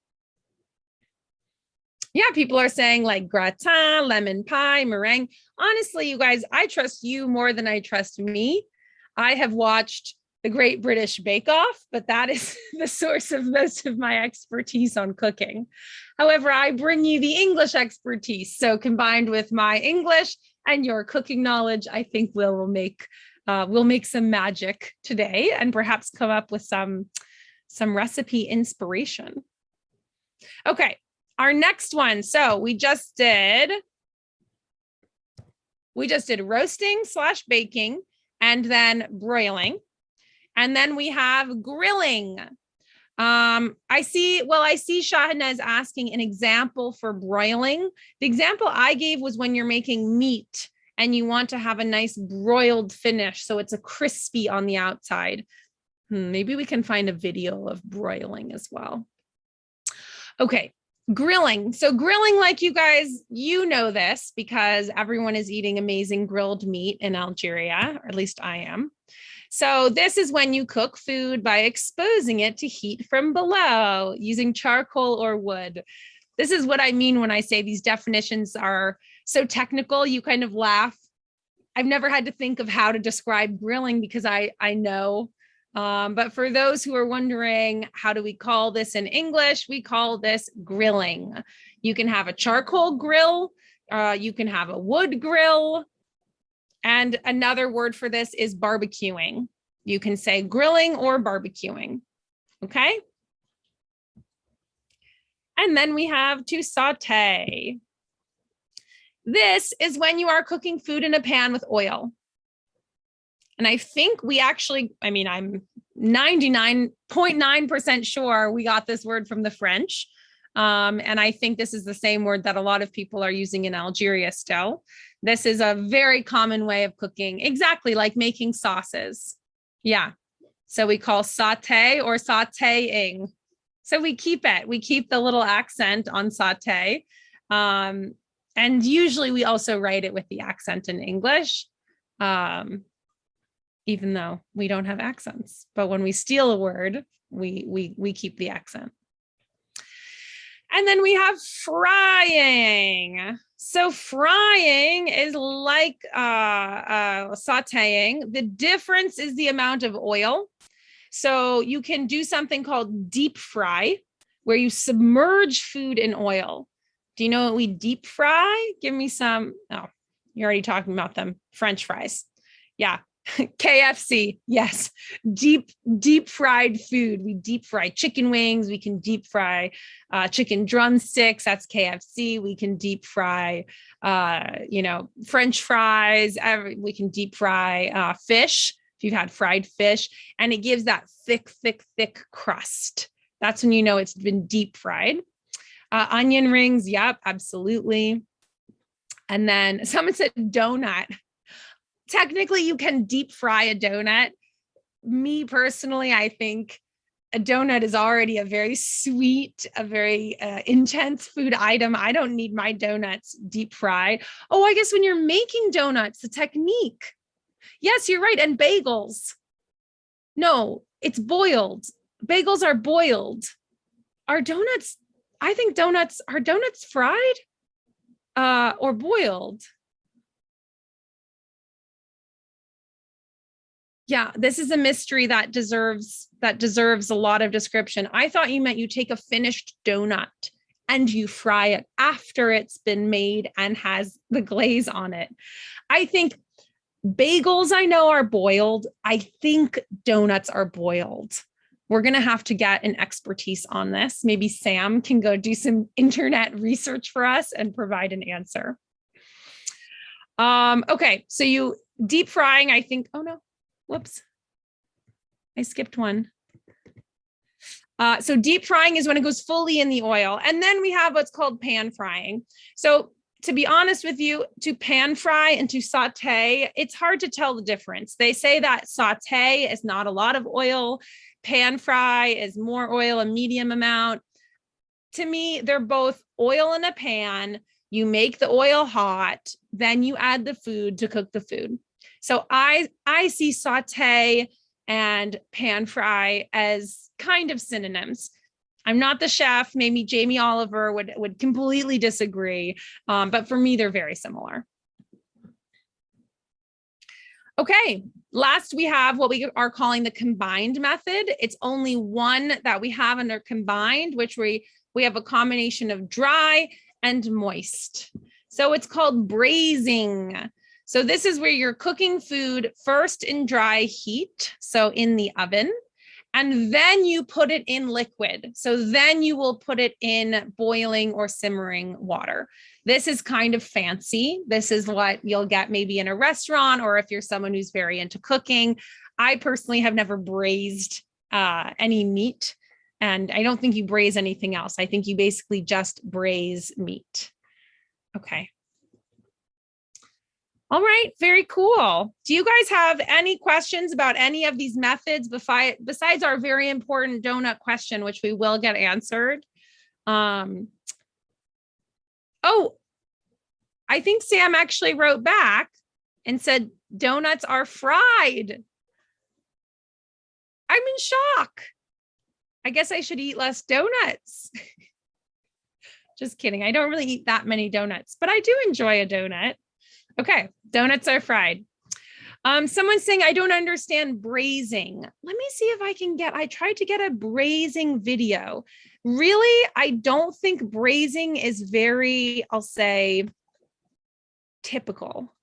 Yeah, people are saying like gratin, lemon pie, meringue. Honestly, you guys, I trust you more than I trust me. I have watched the Great British Bake Off, but that is the source of most of my expertise on cooking. However, I bring you the English expertise. So combined with my English and your cooking knowledge, I think we'll make some magic today and perhaps come up with some recipe inspiration. Okay, our next one. So we just did roasting / baking and then broiling. And then we have grilling. I see Shahnaz asking an example for broiling. The example I gave was when you're making meat and you want to have a nice broiled finish. So it's a crispy on the outside. Maybe we can find a video of broiling as well. Okay, grilling. So grilling, like you guys, you know this because everyone is eating amazing grilled meat in Algeria, or at least I am. So this is when you cook food by exposing it to heat from below using charcoal or wood. This is what I mean when I say these definitions are so technical, you kind of laugh. I've never had to think of how to describe grilling because I know. But for those who are wondering, how do we call this in English? We call this grilling. You can have a charcoal grill, you can have a wood grill. And another word for this is barbecuing. You can say grilling or barbecuing, okay? And then we have to saute. This is when you are cooking food in a pan with oil. And I think we actually, I'm 99.9% sure we got this word from the French. And I think this is the same word that a lot of people are using in Algeria still. This is a very common way of cooking, exactly like making sauces. Yeah. So we call saute or sauteing. So we keep the little accent on saute. And And usually we also write it with the accent in English, even though we don't have accents. But when we steal a word, we keep the accent. And then we have frying. So frying is like sauteing. The difference is the amount of oil. So you can do something called deep fry, where you submerge food in oil. Do you know what we deep fry? Give me some. Oh, you're already talking about them. French fries. Yeah. KFC. Yes. Deep fried food. We deep fry chicken wings. We can deep fry chicken drumsticks. That's KFC. We can deep fry, French fries. We can deep fry fish. If you've had fried fish, and it gives that thick crust. That's when you know it's been deep fried. Onion rings. Yep, absolutely. And then someone said donut. Technically, you can deep fry a donut. Me personally, I think a donut is already a very sweet, a very intense food item. I don't need my donuts deep fried. Oh, I guess when you're making donuts, the technique. Yes, you're right. And bagels. No, it's boiled. Bagels are boiled. Are donuts, I think are donuts fried or boiled? Yeah, this is a mystery that deserves a lot of description. I thought you meant you take a finished donut and you fry it after it's been made and has the glaze on it. I think bagels, I know, are boiled. I think donuts are boiled. We're going to have to get an expertise on this. Maybe Sam can go do some internet research for us and provide an answer. Okay, so you deep frying, I think, oh no. Whoops, I skipped one. So deep frying is when it goes fully in the oil. And then we have what's called pan frying. So to be honest with you, to pan fry and to saute, it's hard to tell the difference. They say that saute is not a lot of oil. Pan fry is more oil, a medium amount. To me, they're both oil in a pan. You make the oil hot, then you add the food to cook the food. So I see saute and pan fry as kind of synonyms. I'm not the chef. Maybe Jamie Oliver would completely disagree. But for me, they're very similar. Okay, last we have what we are calling the combined method. It's only one that we have under combined, which we have a combination of dry and moist. So it's called braising. So this is where you're cooking food first in dry heat, so in the oven, and then you put it in liquid. So then you will put it in boiling or simmering water. This is kind of fancy. This is what you'll get maybe in a restaurant, or if you're someone who's very into cooking. I personally have never braised any meat, and I don't think you braise anything else. I think you basically just braise meat. Okay. All right, very cool. Do you guys have any questions about any of these methods besides our very important donut question, which we will get answered? Oh, I think Sam actually wrote back and said, donuts are fried. I'm in shock. I guess I should eat less donuts. Just kidding. I don't really eat that many donuts, but I do enjoy a donut. Okay, donuts are fried. Someone's saying, I don't understand braising. Let me see if I tried to get a braising video. Really, I don't think braising is very, I'll say, typical.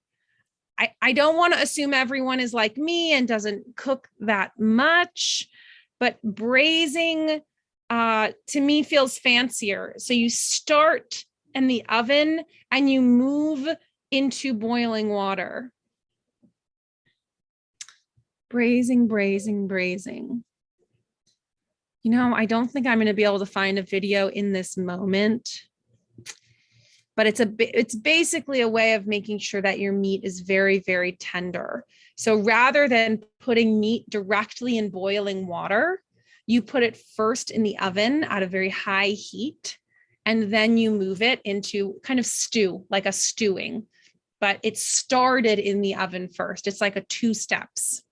I don't want to assume everyone is like me and doesn't cook that much, but braising to me feels fancier. So you start in the oven and you move into boiling water. Braising. You know, I don't think I'm going to be able to find a video in this moment, but it's basically a way of making sure that your meat is very, very tender. So rather than putting meat directly in boiling water, you put it first in the oven at a very high heat, and then you move it into kind of stew, like a stewing, but it started in the oven first. It's like a 2 steps.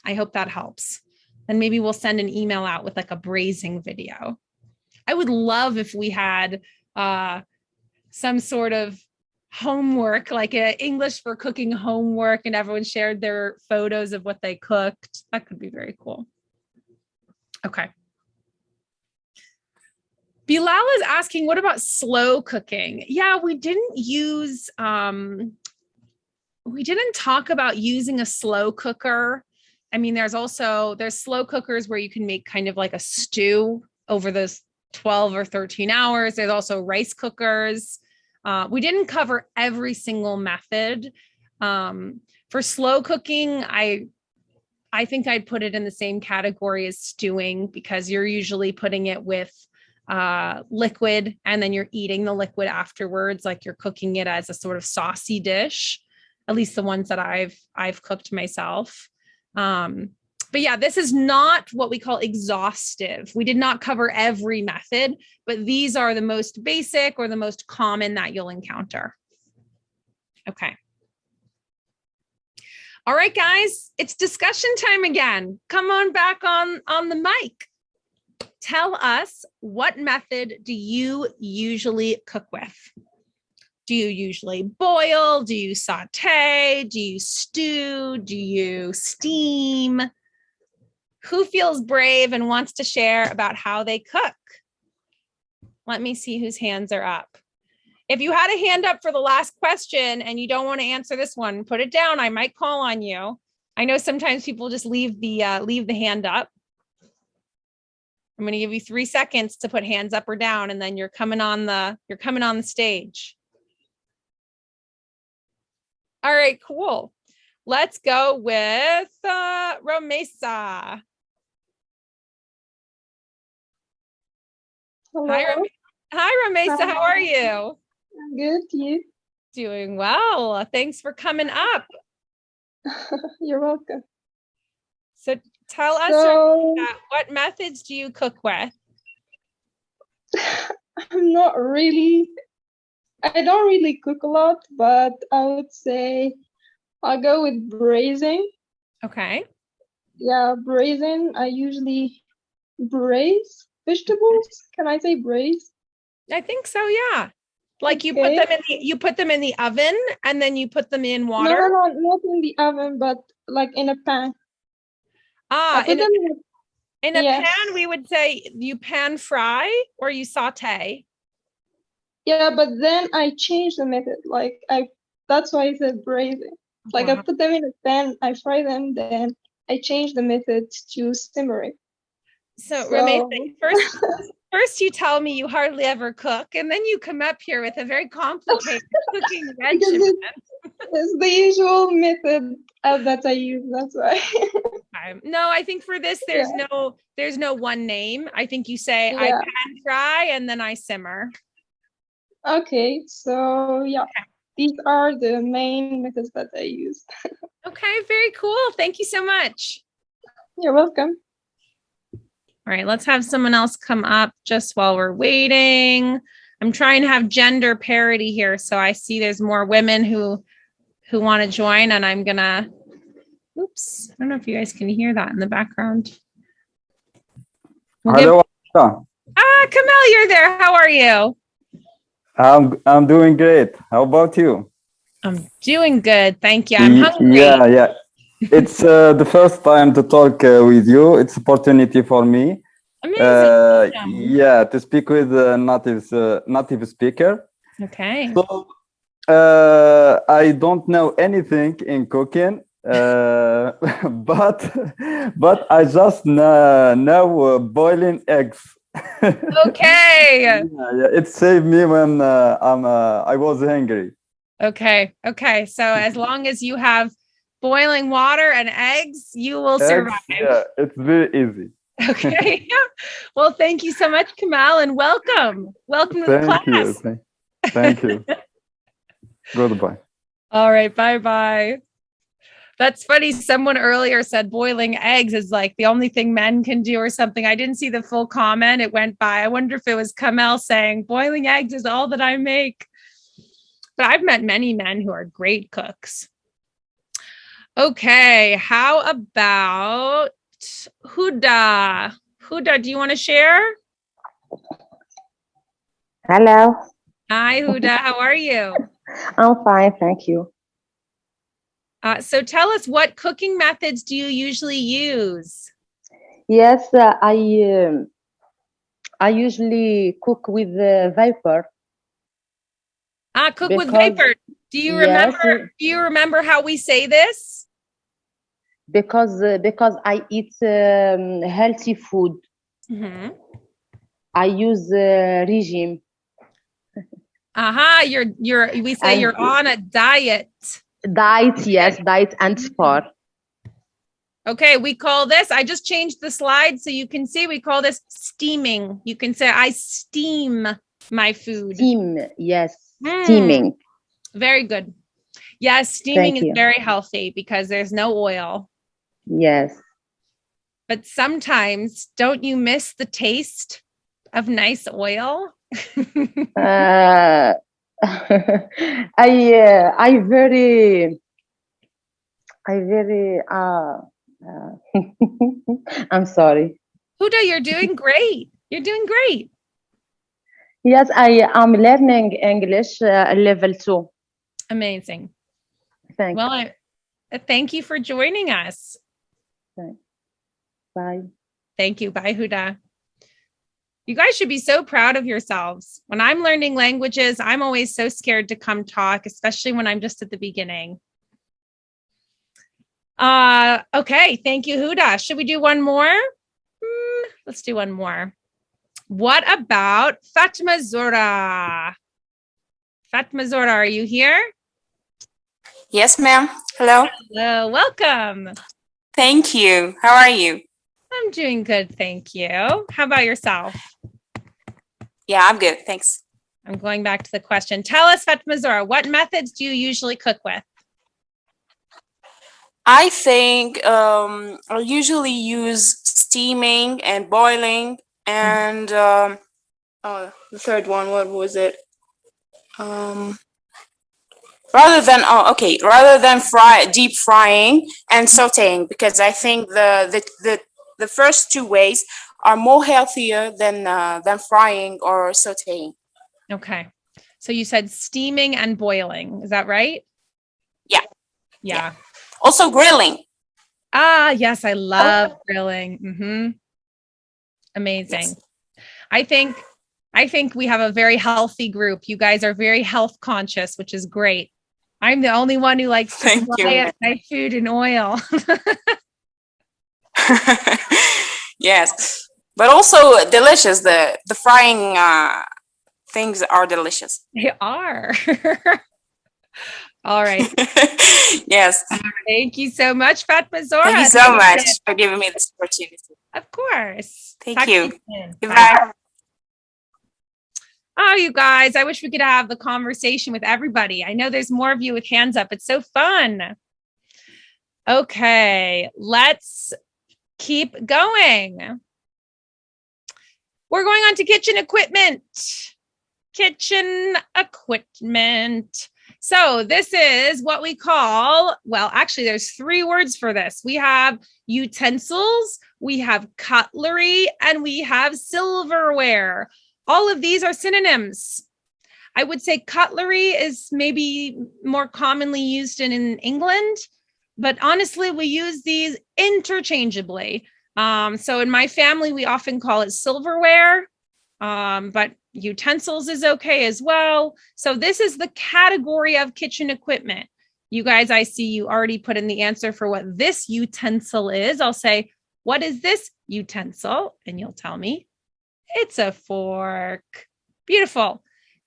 I hope that helps. And maybe we'll send an email out with like a braising video. I would love if we had some sort of homework, like a English for cooking homework, and everyone shared their photos of what they cooked. That could be very cool. Okay. Bilal is asking, what about slow cooking? Yeah, we didn't talk about using a slow cooker. I mean, there's slow cookers where you can make kind of like a stew over those 12 or 13 hours. There's also rice cookers. We didn't cover every single method. For slow cooking, I think I'd put it in the same category as stewing, because you're usually putting it with liquid, and then you're eating the liquid afterwards, like you're cooking it as a sort of saucy dish, at least the ones that I've cooked myself. But yeah, this is not what we call exhaustive. We did not cover every method, but these are the most basic or the most common that you'll encounter. Okay. All right, guys, it's discussion time again. Come on back on the mic. Tell us, what method do you usually cook with? Do you usually boil? Do you saute? Do you stew? Do you steam? Who feels brave and wants to share about how they cook? Let me see whose hands are up. If you had a hand up for the last question and you don't want to answer this one, put it down. I might call on you. I know sometimes people just leave the hand up. I'm going to give you 3 seconds to put hands up or down, and then you're coming on the stage. All right, cool. Let's go with Romesa. Hello. Hi, Romesa. How are you? I'm good. You? Doing well. Thanks for coming up. You're welcome. So tell us, what methods do you cook with? I'm not really, I don't really cook a lot, but I would say I'll go with braising. Okay. Yeah, braising. I usually braise vegetables. Can I say braise? I think so, yeah. Like you Okay. put them in the oven, and then you put them in water. No, not in the oven, but like in a pan. I put them in a yes. pan, we would say you pan fry or you saute. Yeah, but then I changed the method. That's why I said braising. Like I put them in a pan, I fry them, then I change the method to simmering. So Romesa, first you tell me you hardly ever cook, and then you come up here with a very complicated cooking regimen. It's the usual method that I use. That's why. No, I think for this there's no one name. I think you say I pan fry and then I simmer. Okay, so yeah, these are the main methods that I use. Okay, very cool. Thank you so much. You're welcome. All right, let's have someone else come up just while we're waiting. I'm trying to have gender parity here, so I see there's more women who want to join, and I'm gonna. Oops, I don't know if you guys can hear that in the background. Hello. Kamel, you're there. How are you? I'm doing great. How about you? I'm doing good, thank you. I'm hungry. Yeah. It's the first time to talk with you. It's an opportunity for me. Amazing. To speak with a native speaker. Okay. So I don't know anything in cooking, but I just know boiling eggs. Okay. It saved me when I was hungry. Okay. So as long as you have boiling water and eggs, you will survive. Yeah, it's very easy. Okay. Well, thank you so much, Kamal, and welcome. Welcome to the class. Thank you. Goodbye. All right. Bye-bye. That's funny. Someone earlier said boiling eggs is like the only thing men can do or something. I didn't see the full comment. It went by. I wonder if it was Kamel saying boiling eggs is all that I make. But I've met many men who are great cooks. Okay. How about Huda? Huda, do you want to share? Hello. Hi, Huda. How are you? I'm fine, thank you. So tell us, what cooking methods do you usually use? Yes, I usually cook with vapor. Cook with Because- vapor. Do you yes, remember? Do you remember how we say this? because I eat healthy food. Mm-hmm. I use regime. We say And- you're on a diet. Diet, yes, diet and sport. Okay, we call this, I just changed the slide so you can see, we call this steaming. You can say I steam my food. Steam, yes, Mm. steaming. Very good. Yes, steaming Thank is you. very healthy because there's no oil. Yes. But sometimes, don't you miss the taste of nice oil? I very I'm sorry. Huda, you're doing great. You're doing great. Yes, I am learning English level 2. Amazing. Thank Well, thank you for joining us. you. Bye. Thank you. Bye, Huda. You guys should be so proud of yourselves. When I'm learning languages, I'm always so scared to come talk, especially when I'm just at the beginning. Okay. Thank you, Huda. Should we do one more? Let's do one more. What about Fatma Zora? Fatma Zora, are you here? Yes, ma'am. Hello. Hello. Welcome. Thank you. How are you? I'm doing good. Thank you. How about yourself? Yeah, I'm good. Thanks. I'm going back to the question. Tell us, Fatma Zora, what methods do you usually cook with? I think I usually use steaming and boiling and the third one, what was it? Rather than deep frying and sauteing, because I think the first two ways are more healthier than frying or sauteing. Okay. So you said steaming and boiling. Is that right? Yeah. Yeah. Also grilling. Yes, I love grilling. Mm-hmm. Amazing. Yes. I think we have a very healthy group. You guys are very health conscious, which is great. I'm the only one who likes to Thank you. fry my food in oil. Yes, but also delicious. The frying things are delicious. They are. All right. Yes. Thank you so much, Fatma Zora. Thank you so much for giving me this opportunity. Of course. Thank Talk to you. soon. Goodbye. Oh, you guys, I wish we could have the conversation with everybody. I know there's more of you with hands up. It's so fun. Okay, let's keep going. We're going on to kitchen equipment. Kitchen equipment. So this is what we call, well, actually there's 3 words for this. We have utensils, we have cutlery, and we have silverware. All of these are synonyms. I would say cutlery is maybe more commonly used in England, but honestly, we use these interchangeably. So in my family, we often call it silverware, but utensils is okay as well. So this is the category of kitchen equipment. You guys, I see you already put in the answer for what this utensil is. I'll say, what is this utensil? And you'll tell me. It's a fork. Beautiful.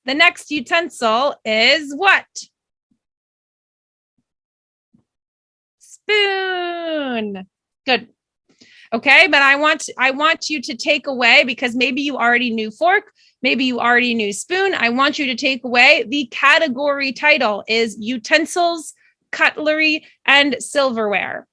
The next utensil is what? Spoon. Good. Okay, but I want you to take away, because maybe you already knew fork, maybe you already knew spoon. I want you to take away the category title is utensils, cutlery, and silverware.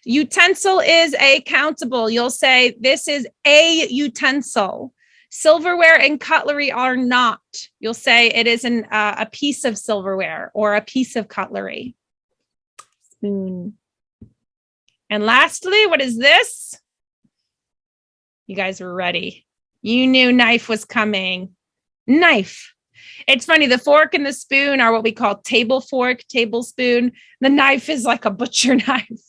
Utensil is a countable. You'll say this is a utensil. Silverware and cutlery are not. You'll say it is a piece of silverware or a piece of cutlery. Spoon. And lastly, what is this? You guys were ready. You knew knife was coming. Knife. It's funny, the fork and the spoon are what we call table fork, tablespoon. The knife is like a butcher knife.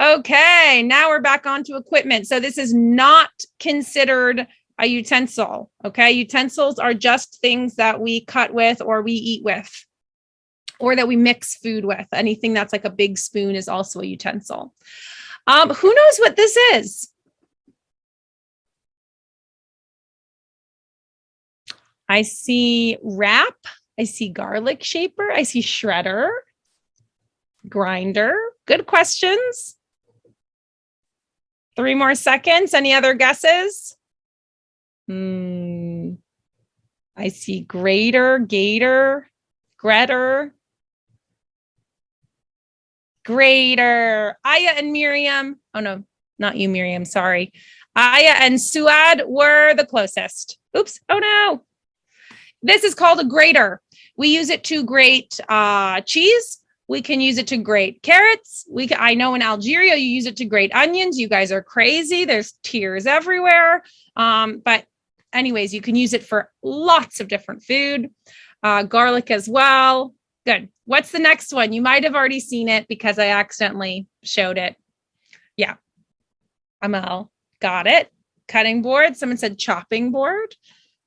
Okay, now we're back onto equipment. So this is not considered a utensil, okay? Utensils are just things that we cut with or we eat with or that we mix food with. Anything that's like a big spoon is also a utensil. Who knows what this is? I see wrap. I see garlic shaper. I see shredder, grinder. Good questions. 3 more seconds. Any other guesses? I see grater, gator, grater, grater. Aya and Miriam. Oh, no, not you, Miriam. Sorry. Aya and Suad were the closest. Oops. Oh, no. This is called a grater. We use it to grate cheese. We can use it to grate carrots. I know in Algeria, you use it to grate onions. You guys are crazy. There's tears everywhere. But anyways, you can use it for lots of different food. Garlic as well. Good. What's the next one? You might have already seen it because I accidentally showed it. Yeah. Amal, got it. Cutting board. Someone said chopping board.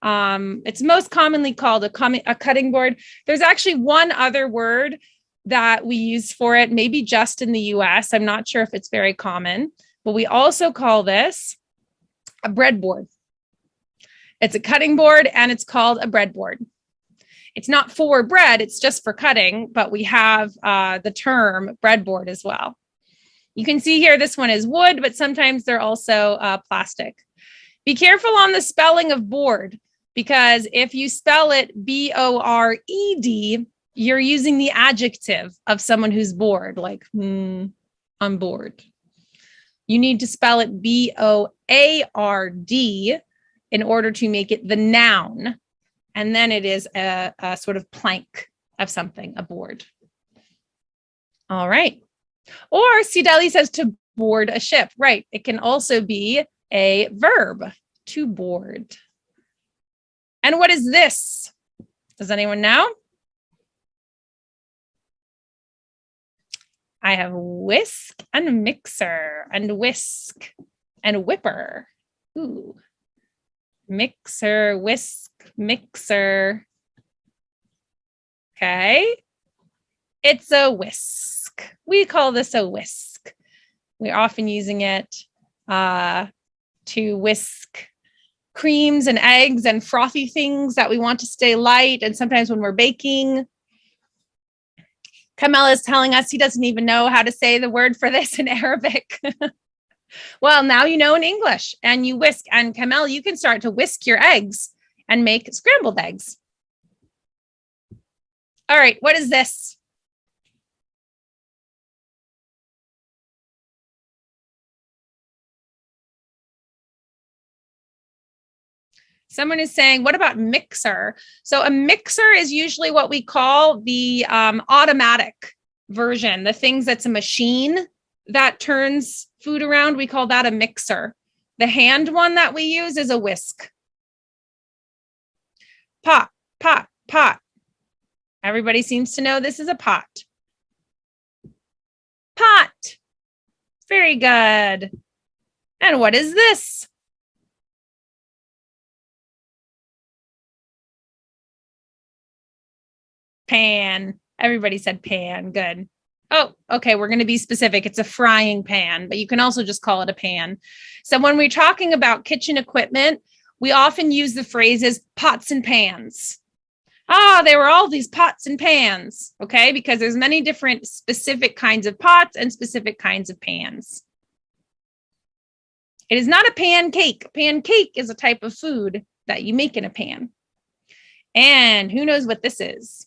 It's most commonly called a cutting board. There's actually one other word that we use for it, maybe just in the US. I'm not sure if it's very common, but we also call this a breadboard. It's a cutting board and it's called a breadboard. It's not for bread, it's just for cutting, but we have the term breadboard as well. You can see here, this one is wood, but sometimes they're also plastic. Be careful on the spelling of board, because if you spell it B-O-R-E-D, you're using the adjective of someone who's bored, like, I'm bored. You need to spell it B-O-A-R-D in order to make it the noun. And then it is a sort of plank of something, a board. All right. Or Sideli says to board a ship. Right. It can also be a verb, to board. And what is this? Does anyone know? I have whisk and mixer and whisk and whipper. Ooh. Mixer, whisk, mixer. Okay. It's a whisk. We call this a whisk. We're often using it to whisk creams and eggs and frothy things that we want to stay light. And sometimes when we're baking, Kamel is telling us he doesn't even know how to say the word for this in Arabic. Well, now you know in English, and you whisk. And Kamel, you can start to whisk your eggs and make scrambled eggs. All right, what is this? Someone is saying, what about mixer? So a mixer is usually what we call the automatic version, the things that's a machine that turns food around. We call that a mixer. The hand one that we use is a whisk. Pot, pot, pot. Everybody seems to know this is a pot. Pot. Very good. And what is this? Pan. Everybody said pan. Good. Oh, okay. We're going to be specific. It's a frying pan, but you can also just call it a pan. So when we're talking about kitchen equipment, we often use the phrases pots and pans. There were all these pots and pans. Okay. Because there's many different specific kinds of pots and specific kinds of pans. It is not a pancake. A pancake is a type of food that you make in a pan. And who knows what this is?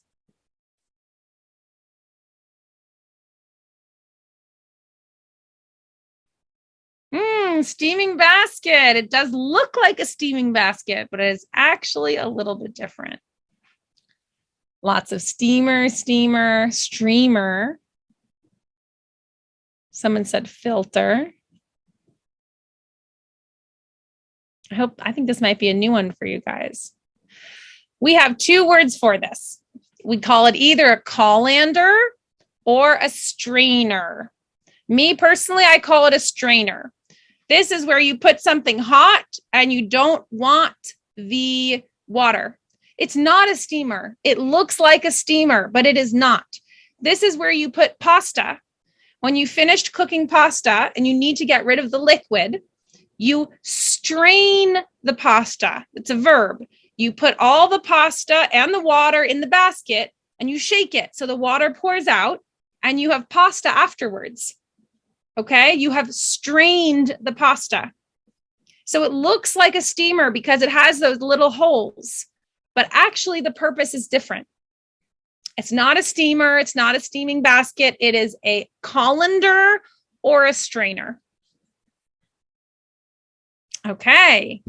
Steaming basket. It does look like a steaming basket, but it is actually a little bit different. Lots of steamer, steamer, streamer. Someone said filter. I think this might be a new one for you guys. We have two words for this. We call it either a colander or a strainer. Me personally, I call it a strainer. This is where you put something hot and you don't want the water. It's not a steamer. It looks like a steamer, but it is not. This is where you put pasta. When you finished cooking pasta and you need to get rid of the liquid, you strain the pasta. It's a verb. You put all the pasta and the water in the basket and you shake it so the water pours out and you have pasta afterwards. Okay, you have strained the pasta. So it looks like a steamer because it has those little holes, but actually the purpose is different. It's not a steamer. It's not a steaming basket. It is a colander or a strainer. Okay.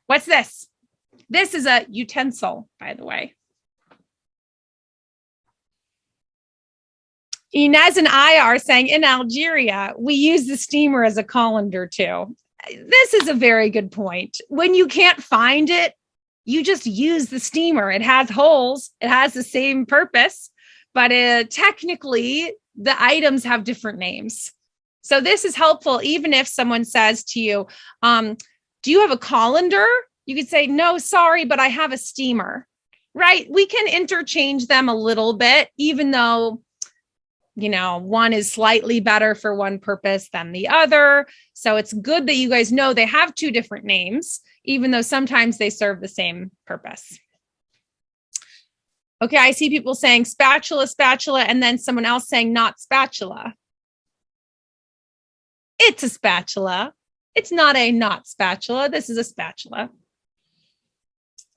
What's this? This is a utensil, by the way. Inez and I are saying in Algeria, we use the steamer as a colander too. This is a very good point. When you can't find it, you just use the steamer. It has holes. It has the same purpose, but technically the items have different names. So this is helpful. Even if someone says to you, do you have a colander? You could say, no, sorry, but I have a steamer, right? We can interchange them a little bit, even though, you know, one is slightly better for one purpose than the other. So it's good that you guys know they have two different names, even though sometimes they serve the same purpose. Okay, I see people saying spatula, spatula, and then someone else saying not spatula. It's a spatula. It's not a not spatula. This is a spatula.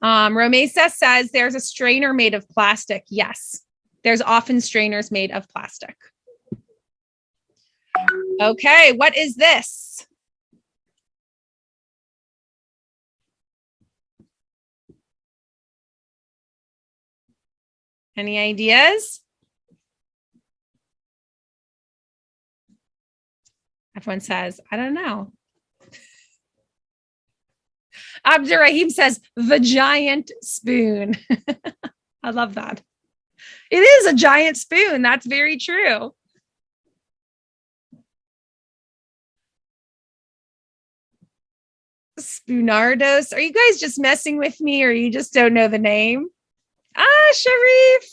Romesa says there's a strainer made of plastic. Yes, there's often strainers made of plastic. Okay, what is this? Any ideas? Everyone says, I don't know. Abdurrahim says, the giant spoon. I love that. It is a giant spoon. That's very true. Spoonardos. Are you guys just messing with me or you just don't know the name? Ah, Sharif.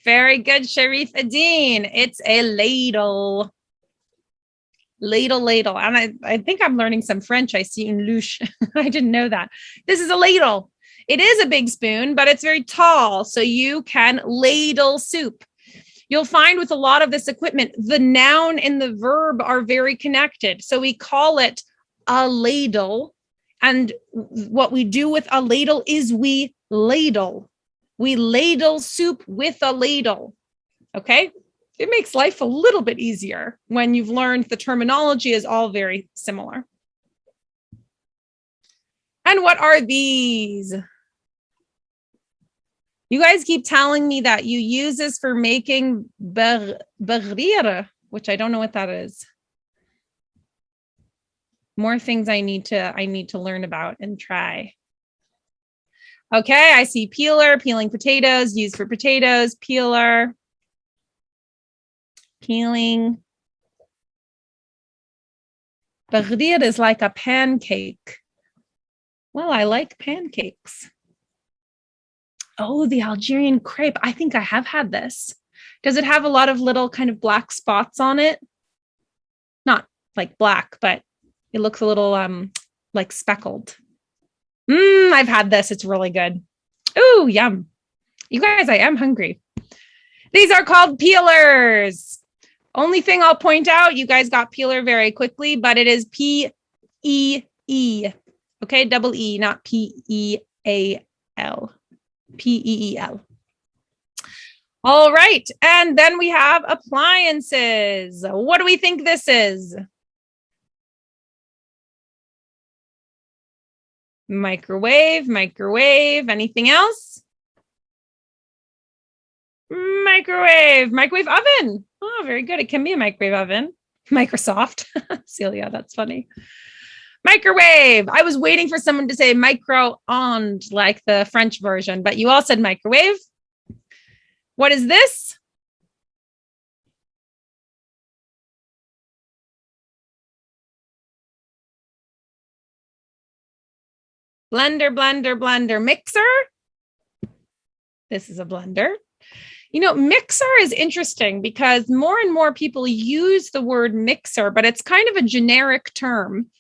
Very good, Sharif Adine. It's a ladle. Ladle, ladle. And I think I'm learning some French. I see in louche. I didn't know that. This is a ladle. It is a big spoon, but it's very tall. So you can ladle soup. You'll find with a lot of this equipment, the noun and the verb are very connected. So we call it a ladle. And what we do with a ladle is we ladle. We ladle soup with a ladle. Okay? It makes life a little bit easier when you've learned the terminology is all very similar. And what are these? You guys keep telling me that you use this for making bagrir, which I don't know what that is. More things I need to learn about and try. Okay, I see peeler, peeling potatoes, used for potatoes, peeler. Peeling. Bagrir is like a pancake. Well, I like pancakes. Oh, the Algerian crepe. I think I have had this. Does it have a lot of little kind of black spots on it? Not like black, but it looks a little like speckled. I've had this. It's really good. Ooh, yum. You guys, I am hungry. These are called peelers. Only thing I'll point out, you guys got peeler very quickly, but it is P-E-E. Okay, double E, not P-E-A-L. P-E-E-L. All right, and then we have appliances. What do we think this is? Microwave, microwave. Anything else? Microwave oven. Oh, very good. It can be a microwave oven. Microsoft. Celia, that's funny. Microwave. I was waiting for someone to say micro-onde, like the French version, but you all said microwave. What is this? Blender, blender, blender. Mixer. This is a blender. You know, mixer is interesting because more and more people use the word mixer, but it's kind of a generic term.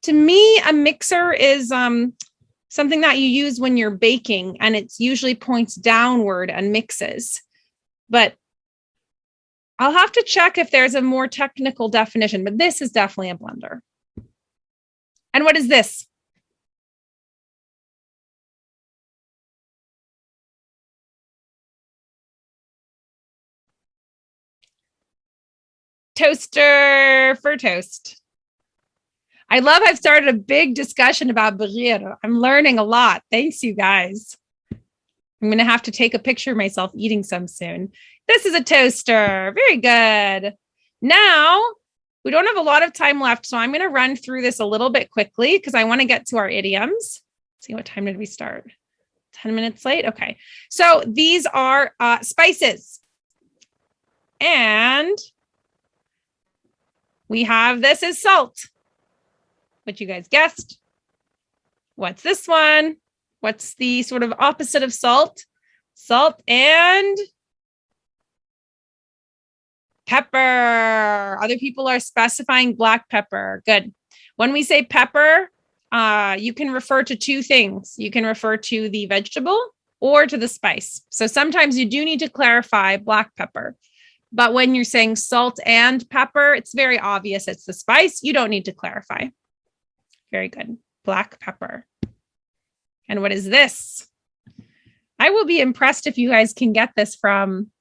To me, a mixer is something that you use when you're baking, and it's usually points downward and mixes. But I'll have to check if there's a more technical definition, but this is definitely a blender. And what is this? Toaster for toast. I love I've started a big discussion about burrito. I'm learning a lot. Thanks, you guys. I'm going to have to take a picture of myself eating some soon. This is a toaster. Very good. Now, we don't have a lot of time left, so I'm going to run through this a little bit quickly because I want to get to our idioms. Let's see, what time did we start? 10 minutes late? Okay. So these are spices. And we have this is salt, which you guys guessed. What's this one? What's the sort of opposite of salt? Salt and pepper. Other people are specifying black pepper. Good. When we say pepper, you can refer to two things. You can refer to the vegetable or to the spice. So sometimes you do need to clarify black pepper. But when you're saying salt and pepper, it's very obvious it's the spice. You don't need to clarify. Very good. Black pepper. And what is this? I will be impressed if you guys can get this from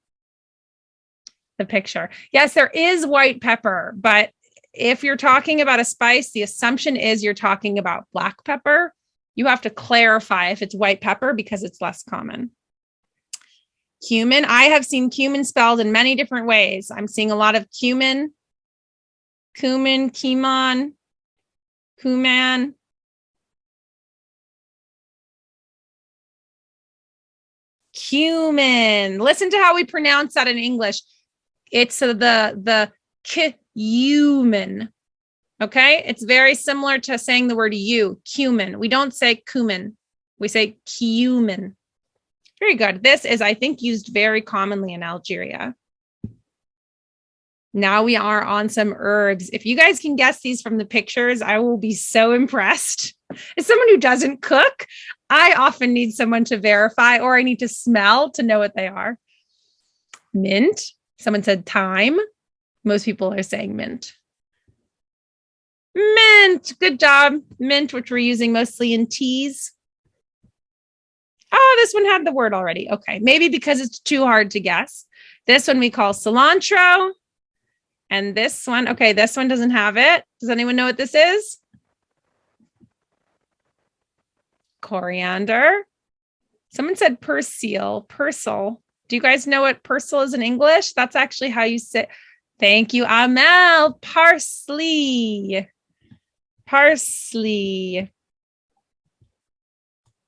the picture. Yes, there is white pepper, but if you're talking about a spice, the assumption is you're talking about black pepper. You have to clarify if it's white pepper because it's less common. Cumin. I have seen cumin spelled in many different ways. I'm seeing a lot of cumin, cumin, cumin, cumin. Cumin. Listen to how we pronounce that in English. It's the cumin. Okay? It's very similar to saying the word cumin. We don't say cumin. We say cumin. Very good. This is, I think, used very commonly in Algeria. Now we are on some herbs. If you guys can guess these from the pictures, I will be so impressed. As someone who doesn't cook, I often need someone to verify, or I need to smell to know what they are. Mint. Someone said thyme. Most people are saying mint. Mint. Good job. Mint, which we're using mostly in teas. Oh, this one had the word already. Okay, maybe because it's too hard to guess. This one we call cilantro. And this one, okay, this one doesn't have it. Does anyone know what this is? Coriander. Someone said persil. Do you guys know what persil is in English? That's actually how you say. Thank you, Amel. Parsley.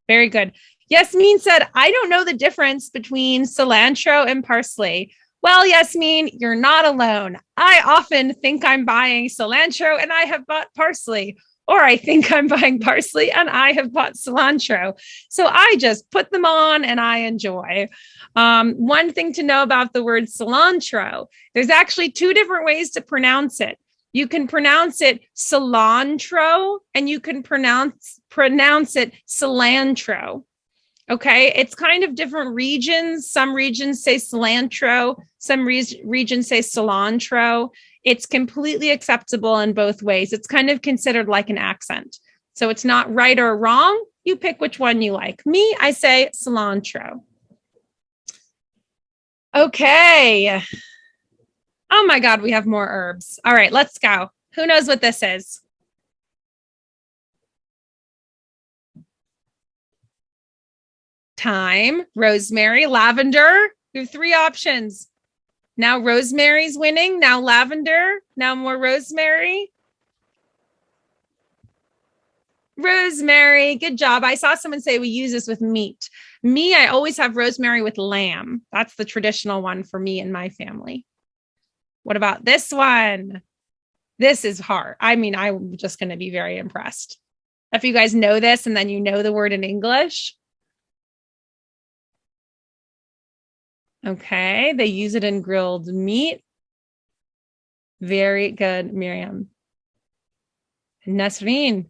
Very good. Yasmin said, I don't know the difference between cilantro and parsley. Well, Yasmin, you're not alone. I often think I'm buying cilantro and I have bought parsley, or I think I'm buying parsley and I have bought cilantro. So I just put them on and I enjoy. One thing to know about the word cilantro, there's actually two different ways to pronounce it. You can pronounce it cilantro and you can pronounce it cilantro. Okay, it's kind of different regions. Some regions say cilantro, some regions say cilantro. It's completely acceptable in both ways. It's kind of considered like an accent. So it's not right or wrong. You pick which one you like. Me, I say cilantro. Okay. Oh my God, we have more herbs. All right, let's go. Who knows what this is? Thyme, rosemary, lavender. We have 3 options. Now rosemary's winning. Now lavender. Now more rosemary. Rosemary, good job. I saw someone say we use this with meat. Me, I always have rosemary with lamb. That's the traditional one for me and my family. What about this one? This is hard. I mean, I'm just going to be very impressed. If you guys know this and then you know the word in English. Okay, they use it in grilled meat. Very good, Miriam. Nasreen.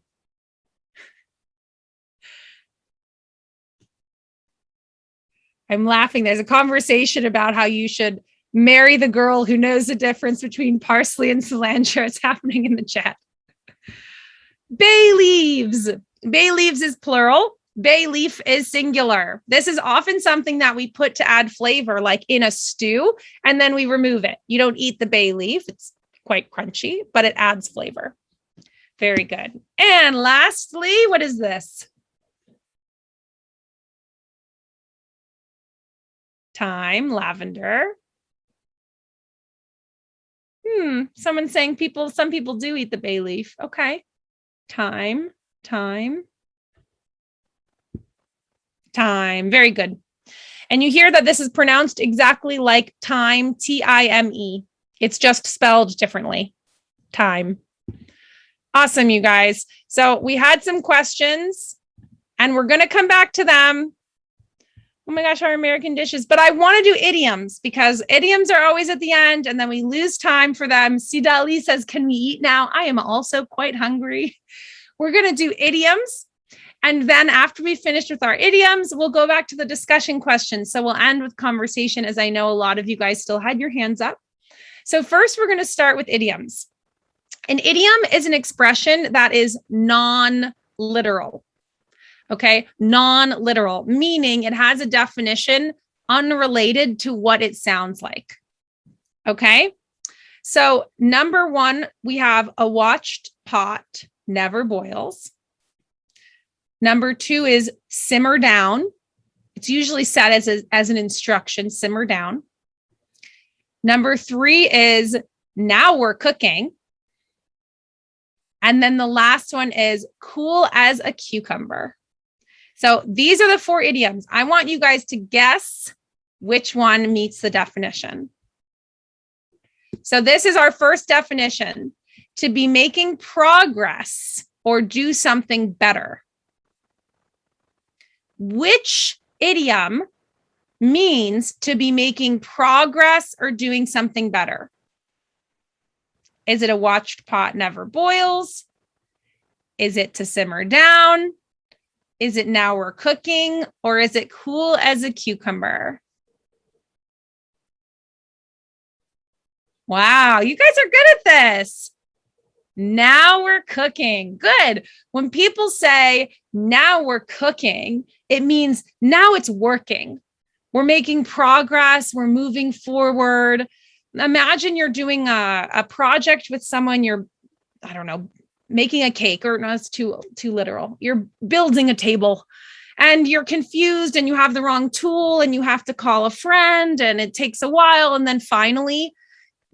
I'm laughing. There's a conversation about how you should marry the girl who knows the difference between parsley and cilantro. It's happening in the chat. Bay leaves. Bay leaves is plural. Bay leaf is singular. This is often something that we put to add flavor, like in a stew, and then we remove it. You don't eat the bay leaf. It's quite crunchy, but it adds flavor. Very good. And lastly, what is this? Thyme, lavender. Someone's saying some people do eat the bay leaf. Okay. Thyme. Very good. And you hear that this is pronounced exactly like time, T-I-M-E. It's just spelled differently. Thyme. Awesome, you guys. So we had some questions and we're going to come back to them. Oh my gosh, our American dishes. But I want to do idioms because idioms are always at the end and then we lose time for them. Sidali says, can we eat now? I am also quite hungry. We're going to do idioms. And then after we finish with our idioms, we'll go back to the discussion questions. So we'll end with conversation as I know a lot of you guys still had your hands up. So first, we're going to start with idioms. An idiom is an expression that is non-literal. Okay, non-literal, meaning it has a definition unrelated to what it sounds like. Okay, so number 1, we have a watched pot never boils. Number 2 is simmer down. It's usually said as an instruction, simmer down. Number 3 is now we're cooking. And then the last one is cool as a cucumber. So these are the 4 idioms. I want you guys to guess which one meets the definition. So this is our first definition, to be making progress or do something better. Which idiom means to be making progress or doing something better? Is it a watched pot never boils? Is it to simmer down? Is it now we're cooking? Or is it cool as a cucumber? Wow, you guys are good at this. Now we're cooking. Good. When people say now we're cooking, it means now it's working. We're making progress. We're moving forward. Imagine you're doing a project with someone, I don't know, making a cake, or no, it's too literal. You're building a table and you're confused and you have the wrong tool and you have to call a friend and it takes a while. And then finally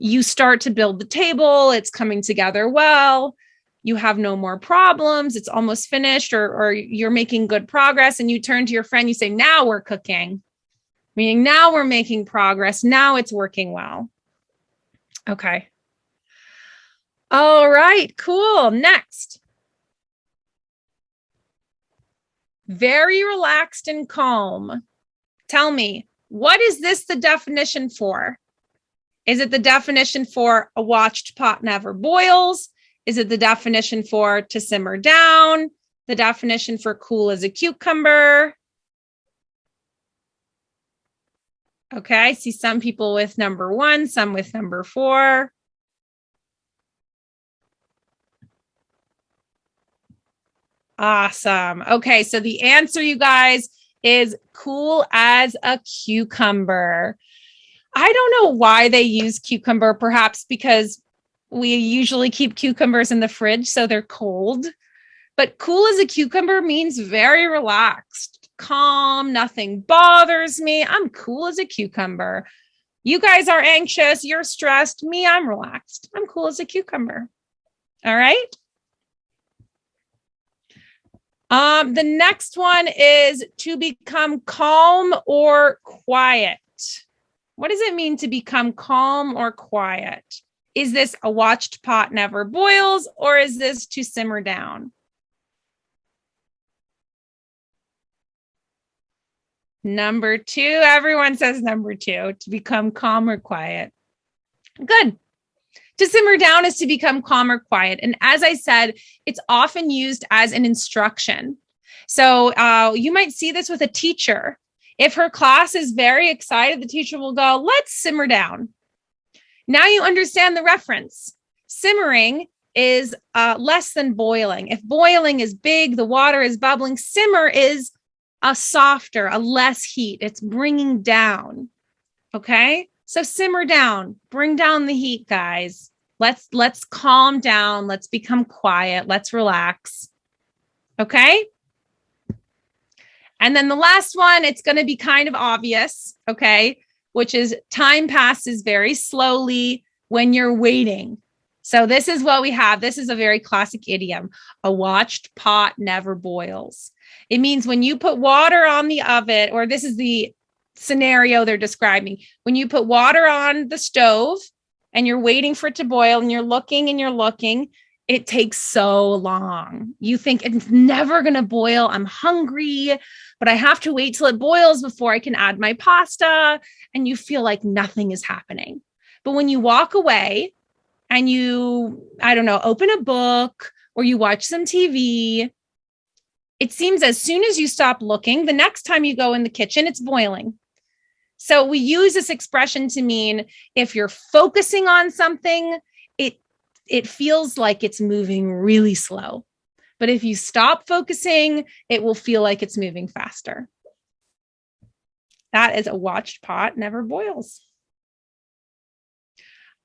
you start to build the table. It's coming together well. You have no more problems. It's almost finished, or you're making good progress and you turn to your friend, you say, now we're cooking, meaning now we're making progress. Now it's working well. Okay. All right, cool. Next. Very relaxed and calm. Tell me, what is this the definition for? Is it the definition for a watched pot never boils? Is it the definition for to simmer down? The definition for cool as a cucumber? Okay, I see some people with number 1, some with number 4. Awesome. Okay, so the answer, you guys, is cool as a cucumber. I don't know why they use cucumber, perhaps because we usually keep cucumbers in the fridge, so they're cold. But cool as a cucumber means very relaxed, calm, nothing bothers me. I'm cool as a cucumber. You guys are anxious, you're stressed. Me, I'm relaxed. I'm cool as a cucumber. All right. The next one is to become calm or quiet. What does it mean to become calm or quiet? Is this a watched pot never boils, or is this to simmer down? Number two, everyone says number two, to become calm or quiet. Good. To simmer down is to become calm or quiet. And as I said, it's often used as an instruction. So you might see this with a teacher. If her class is very excited, the teacher will go, let's simmer down. Now you understand the reference. Simmering is less than boiling. If boiling is big, the water is bubbling, simmer is a softer, a less heat. It's bringing down. Okay? So simmer down, bring down the heat, guys. Let's calm down. Let's become quiet. Let's relax. Okay? And then the last one, it's going to be kind of obvious, okay? Which is time passes very slowly when you're waiting. So this is what we have. This is a very classic idiom. A watched pot never boils. It means when you put water on the oven, or this is the scenario they're describing. When you put water on the stove and you're waiting for it to boil and you're looking, it takes so long. You think it's never going to boil. I'm hungry, but I have to wait till it boils before I can add my pasta. And you feel like nothing is happening. But when you walk away and you, I don't know, open a book or you watch some TV, it seems as soon as you stop looking, the next time you go in the kitchen, it's boiling. So we use this expression to mean if you're focusing on something, it feels like it's moving really slow. But if you stop focusing, it will feel like it's moving faster. That is a watched pot never boils.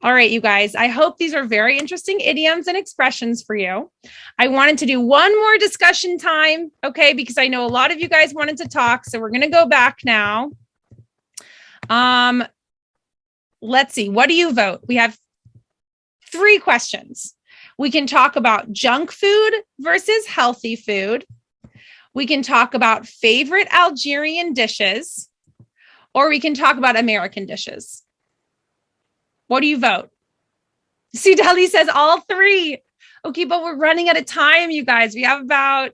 All right, you guys, I hope these are very interesting idioms and expressions for you. I wanted to do one more discussion time, okay, because I know a lot of you guys wanted to talk, so we're going to go back now. Let's see, what do you vote? We have 3 questions. We can talk about junk food versus healthy food. We can talk about favorite Algerian dishes, or we can talk about American dishes. What do you vote? See, Dali says all 3. Okay, but we're running out of time, you guys. We have about,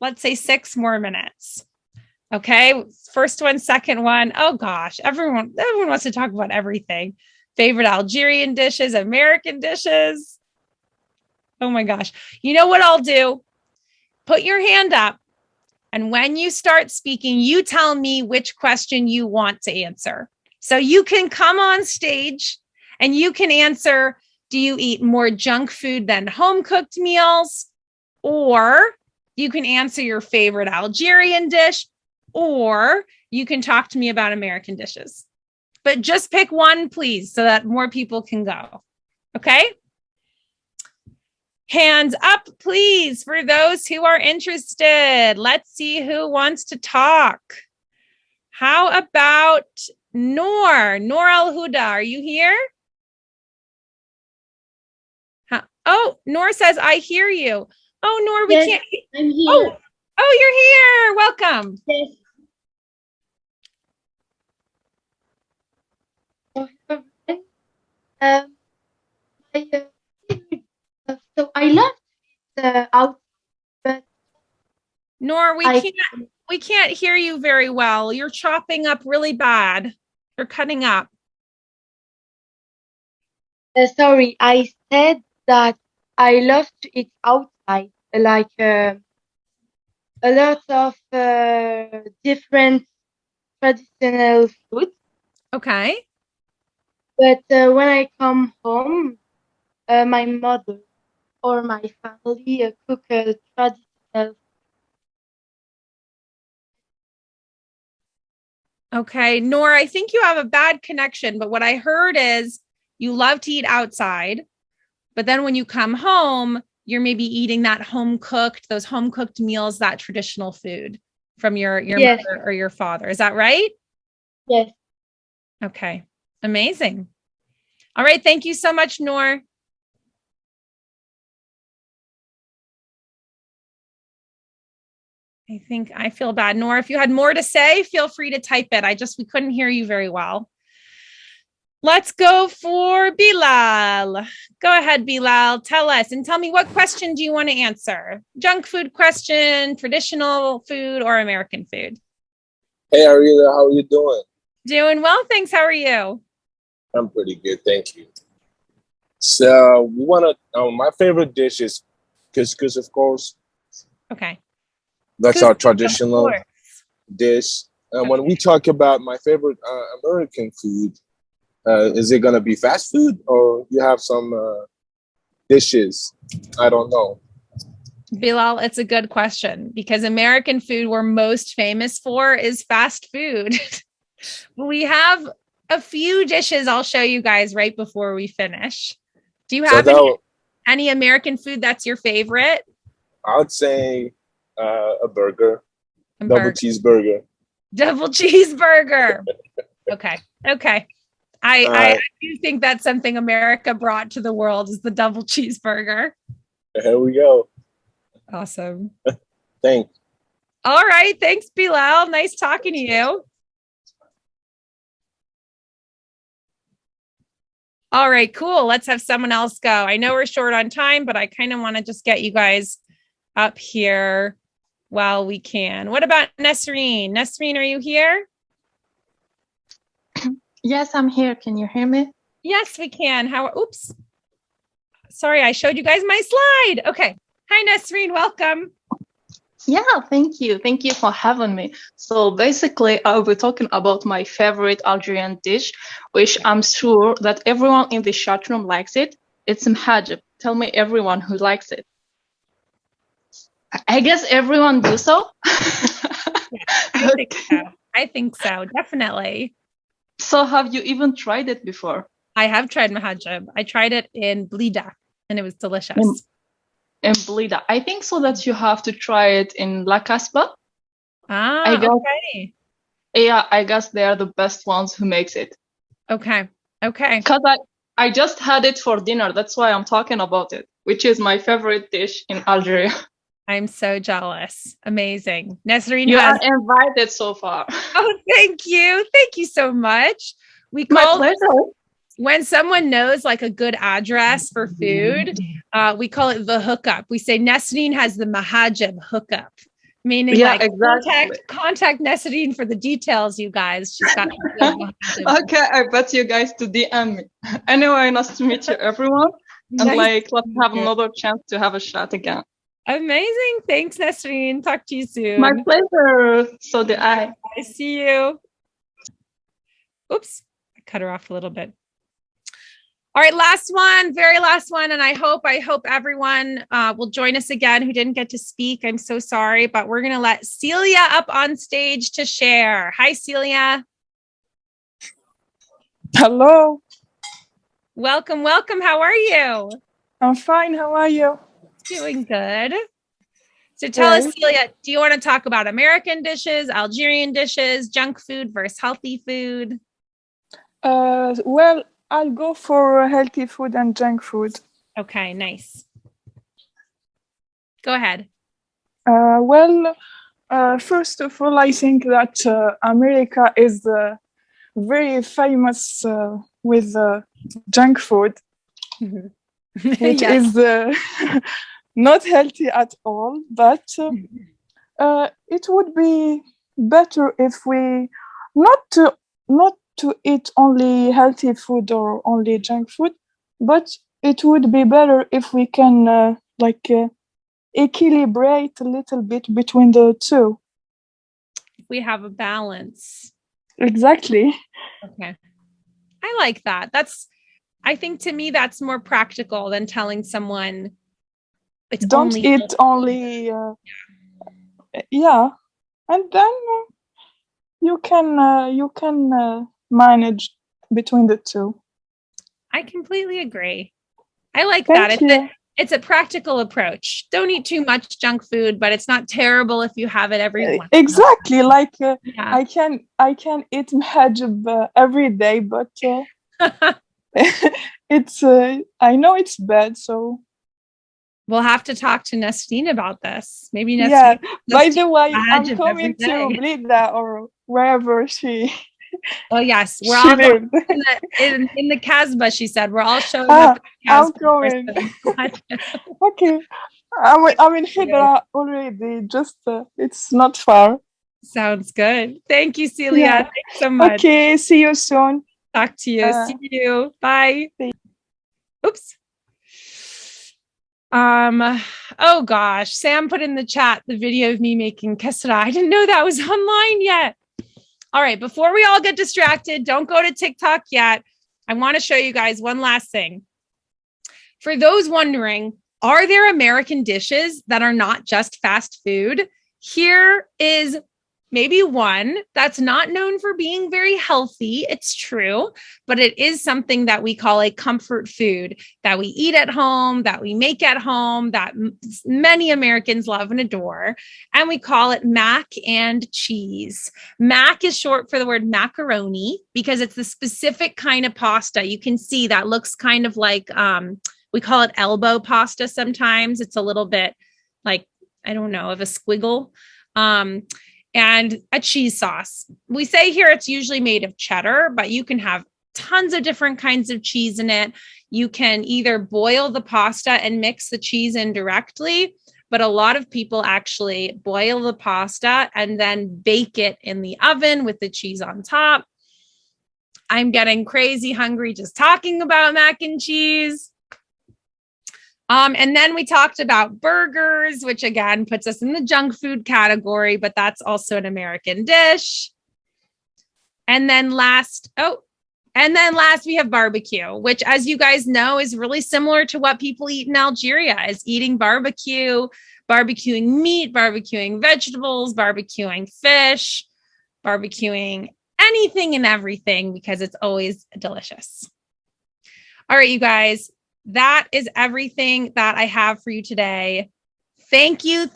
let's say, 6 more minutes. Okay, first one, second one. Oh gosh, everyone wants to talk about everything. Favorite Algerian dishes, American dishes. Oh my gosh. You know what I'll do? Put your hand up. And when you start speaking, you tell me which question you want to answer. So you can come on stage and you can answer, do you eat more junk food than home-cooked meals? Or you can answer your favorite Algerian dish, or you can talk to me about American dishes. But just pick one, please, so that more people can go. Okay? Hands up, please, for those who are interested. Let's see who wants to talk. How about Noor? Noor Al-Huda, are you here? Oh, Noor says, I hear you. Oh, Noor, we can't. I'm here. Oh, you're here. Welcome. Yes. So I love it out, but Noor, we can't hear you very well. You're chopping up really bad. You're cutting up. Sorry, I said that I love to eat outside, like a lot of different traditional food. Okay. But when I come home, my mother or my family cook a traditional. Okay, Noor, I think you have a bad connection, but what I heard is you love to eat outside, but then when you come home, you're maybe eating that those home cooked meals, that traditional food. from your Yes. mother or your father. Is that right? Yes. Okay. Amazing. All right. Thank you so much, Noor. I think I feel bad. Noor, if you had more to say, feel free to type it. We couldn't hear you very well. Let's go for Bilal. Go ahead, Bilal. Tell us and tell me, what question do you want to answer? Junk food question, traditional food, or American food? Hey, Ariella, how are you doing? Doing well, thanks. How are you? I'm pretty good, thank you. So we want to. My favorite dish is couscous, of course. Okay. That's Couscous, our of traditional course. dish. And Okay. when we talk about my favorite American food, is it gonna be fast food or you have some dishes? I don't know. Bilal, it's a good question because American food we're most famous for is fast food. We have a few dishes I'll show you guys right before we finish. Do you have any American food that's your favorite? I would say a burger, A double burger. cheeseburger. Double cheeseburger. Okay. Okay. I do think that's something America brought to the world is the double cheeseburger. Here we go. Awesome. Thanks. All right. Thanks, Bilal. Nice talking to you. All right, cool. Let's have someone else go. I know we're short on time, but I kind of want to just get you guys up here while we can. What about Nesreen? Nesreen, are you here? Yes, I'm here. Can you hear me? Yes, we can. Oops. Sorry, I showed you guys my slide. Okay. Hi, Nesreen. Welcome. Yeah, thank you. Thank you for having me. So basically, I'll be talking about my favorite Algerian dish, which I'm sure that everyone in the chat room likes it. It's mhajib. Tell me everyone who likes it. I guess everyone do so. I think so. I think so. Definitely. So have you even tried it before? I have tried mahajib. I tried it in Blida and it was delicious. In Blida. I think so that you have to try it in La Caspa. Okay. Yeah, I guess they are the best ones who makes it. Okay. Okay. Because I just had it for dinner. That's why I'm talking about it, which is my favorite dish in Algeria. I'm so jealous. Amazing. Nesreen You has are invited so far. Oh, thank you. Thank you so much. We My call pleasure. when someone knows like a good address for food, we call it the hookup. We say Nesreen has the mahajib hookup, meaning exactly. contact Nesreen for the details, you guys. She's got Okay, I bet you guys to DM me. Anyway, nice to meet you, everyone. And Nice let's have another chance to have a chat again. Amazing. Thanks, Nesreen. Talk to you soon. My pleasure. So do I. I see you. Oops, I cut her off a little bit. All right, last one, very last one. And I hope everyone will join us again who didn't get to speak. I'm so sorry, but we're going to let Celia up on stage to share. Hi, Celia. Hello. Welcome, welcome. How are you? I'm fine. How are you? Doing good. So tell us, Celia, do you want to talk about American dishes, Algerian dishes, junk food versus healthy food? Well, I'll go for healthy food and junk food. Okay, nice. Go ahead. First of all, I think that America is very famous with junk food, which is not healthy at all, but it would be better if we not to eat only healthy food or only junk food, but it would be better if we can equilibrate a little bit between the two. We have a balance. Exactly. Okay. I like that. I think to me, that's more practical than telling someone it's don't eat only, and then you can manage between the two. I completely agree. I like that. It's a practical approach. Don't eat too much junk food, but it's not terrible if you have it every once. Exactly. Like I can eat mahajib every day, but it's I know it's bad, so we'll have to talk to Nestine about this. Maybe Nestine. Yeah. By the way, I'm coming to Blida or wherever she. Oh yes, we're all going in the Casbah. She said we're all showing up. I'm going. Okay, I'm in Hydra already. Just it's not far. Sounds good. Thank you, Celia. Yeah. Thanks so much. Okay, see you soon. Talk to you. See you. Bye. Oops. Oh gosh, Sam put in the chat the video of me making kesra. I didn't know that was online yet. All right, before we all get distracted, don't go to TikTok yet. I want to show you guys one last thing. For those wondering, are there American dishes that are not just fast food? Here is maybe one that's not known for being very healthy. It's true, but it is something that we call a comfort food that we eat at home, that we make at home, that many Americans love and adore. And we call it mac and cheese. Mac is short for the word macaroni because it's the specific kind of pasta. You can see that looks kind of like, we call it elbow pasta sometimes. It's a little bit like, I don't know, of a squiggle. And a cheese sauce. We say here it's usually made of cheddar, but you can have tons of different kinds of cheese in it. You can either boil the pasta and mix the cheese in directly, but a lot of people actually boil the pasta and then bake it in the oven with the cheese on top. I'm getting crazy hungry just talking about mac and cheese. And then we talked about burgers, which again puts us in the junk food category, but that's also an American dish. And then last we have barbecue, which, as you guys know, is really similar to what people eat in Algeria, is eating barbecue, barbecuing meat, barbecuing vegetables, barbecuing fish, barbecuing anything and everything because it's always delicious. All right, you guys. That is everything that I have for you today. Thank you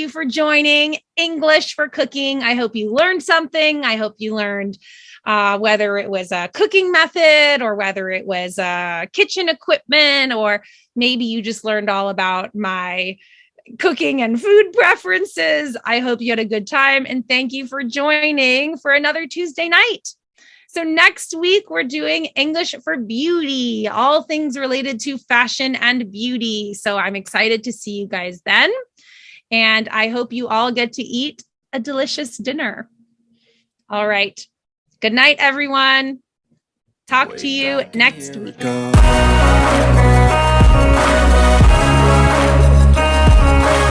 for joining English for Cooking. I hope you learned something. I hope you learned whether it was a cooking method or whether it was kitchen equipment, or maybe you just learned all about my cooking and food preferences. I hope you had a good time, and thank you for joining for another Tuesday night. So next week, we're doing English for Beauty, all things related to fashion and beauty. So I'm excited to see you guys then. And I hope you all get to eat a delicious dinner. All right. Good night, everyone. Talk to you next week.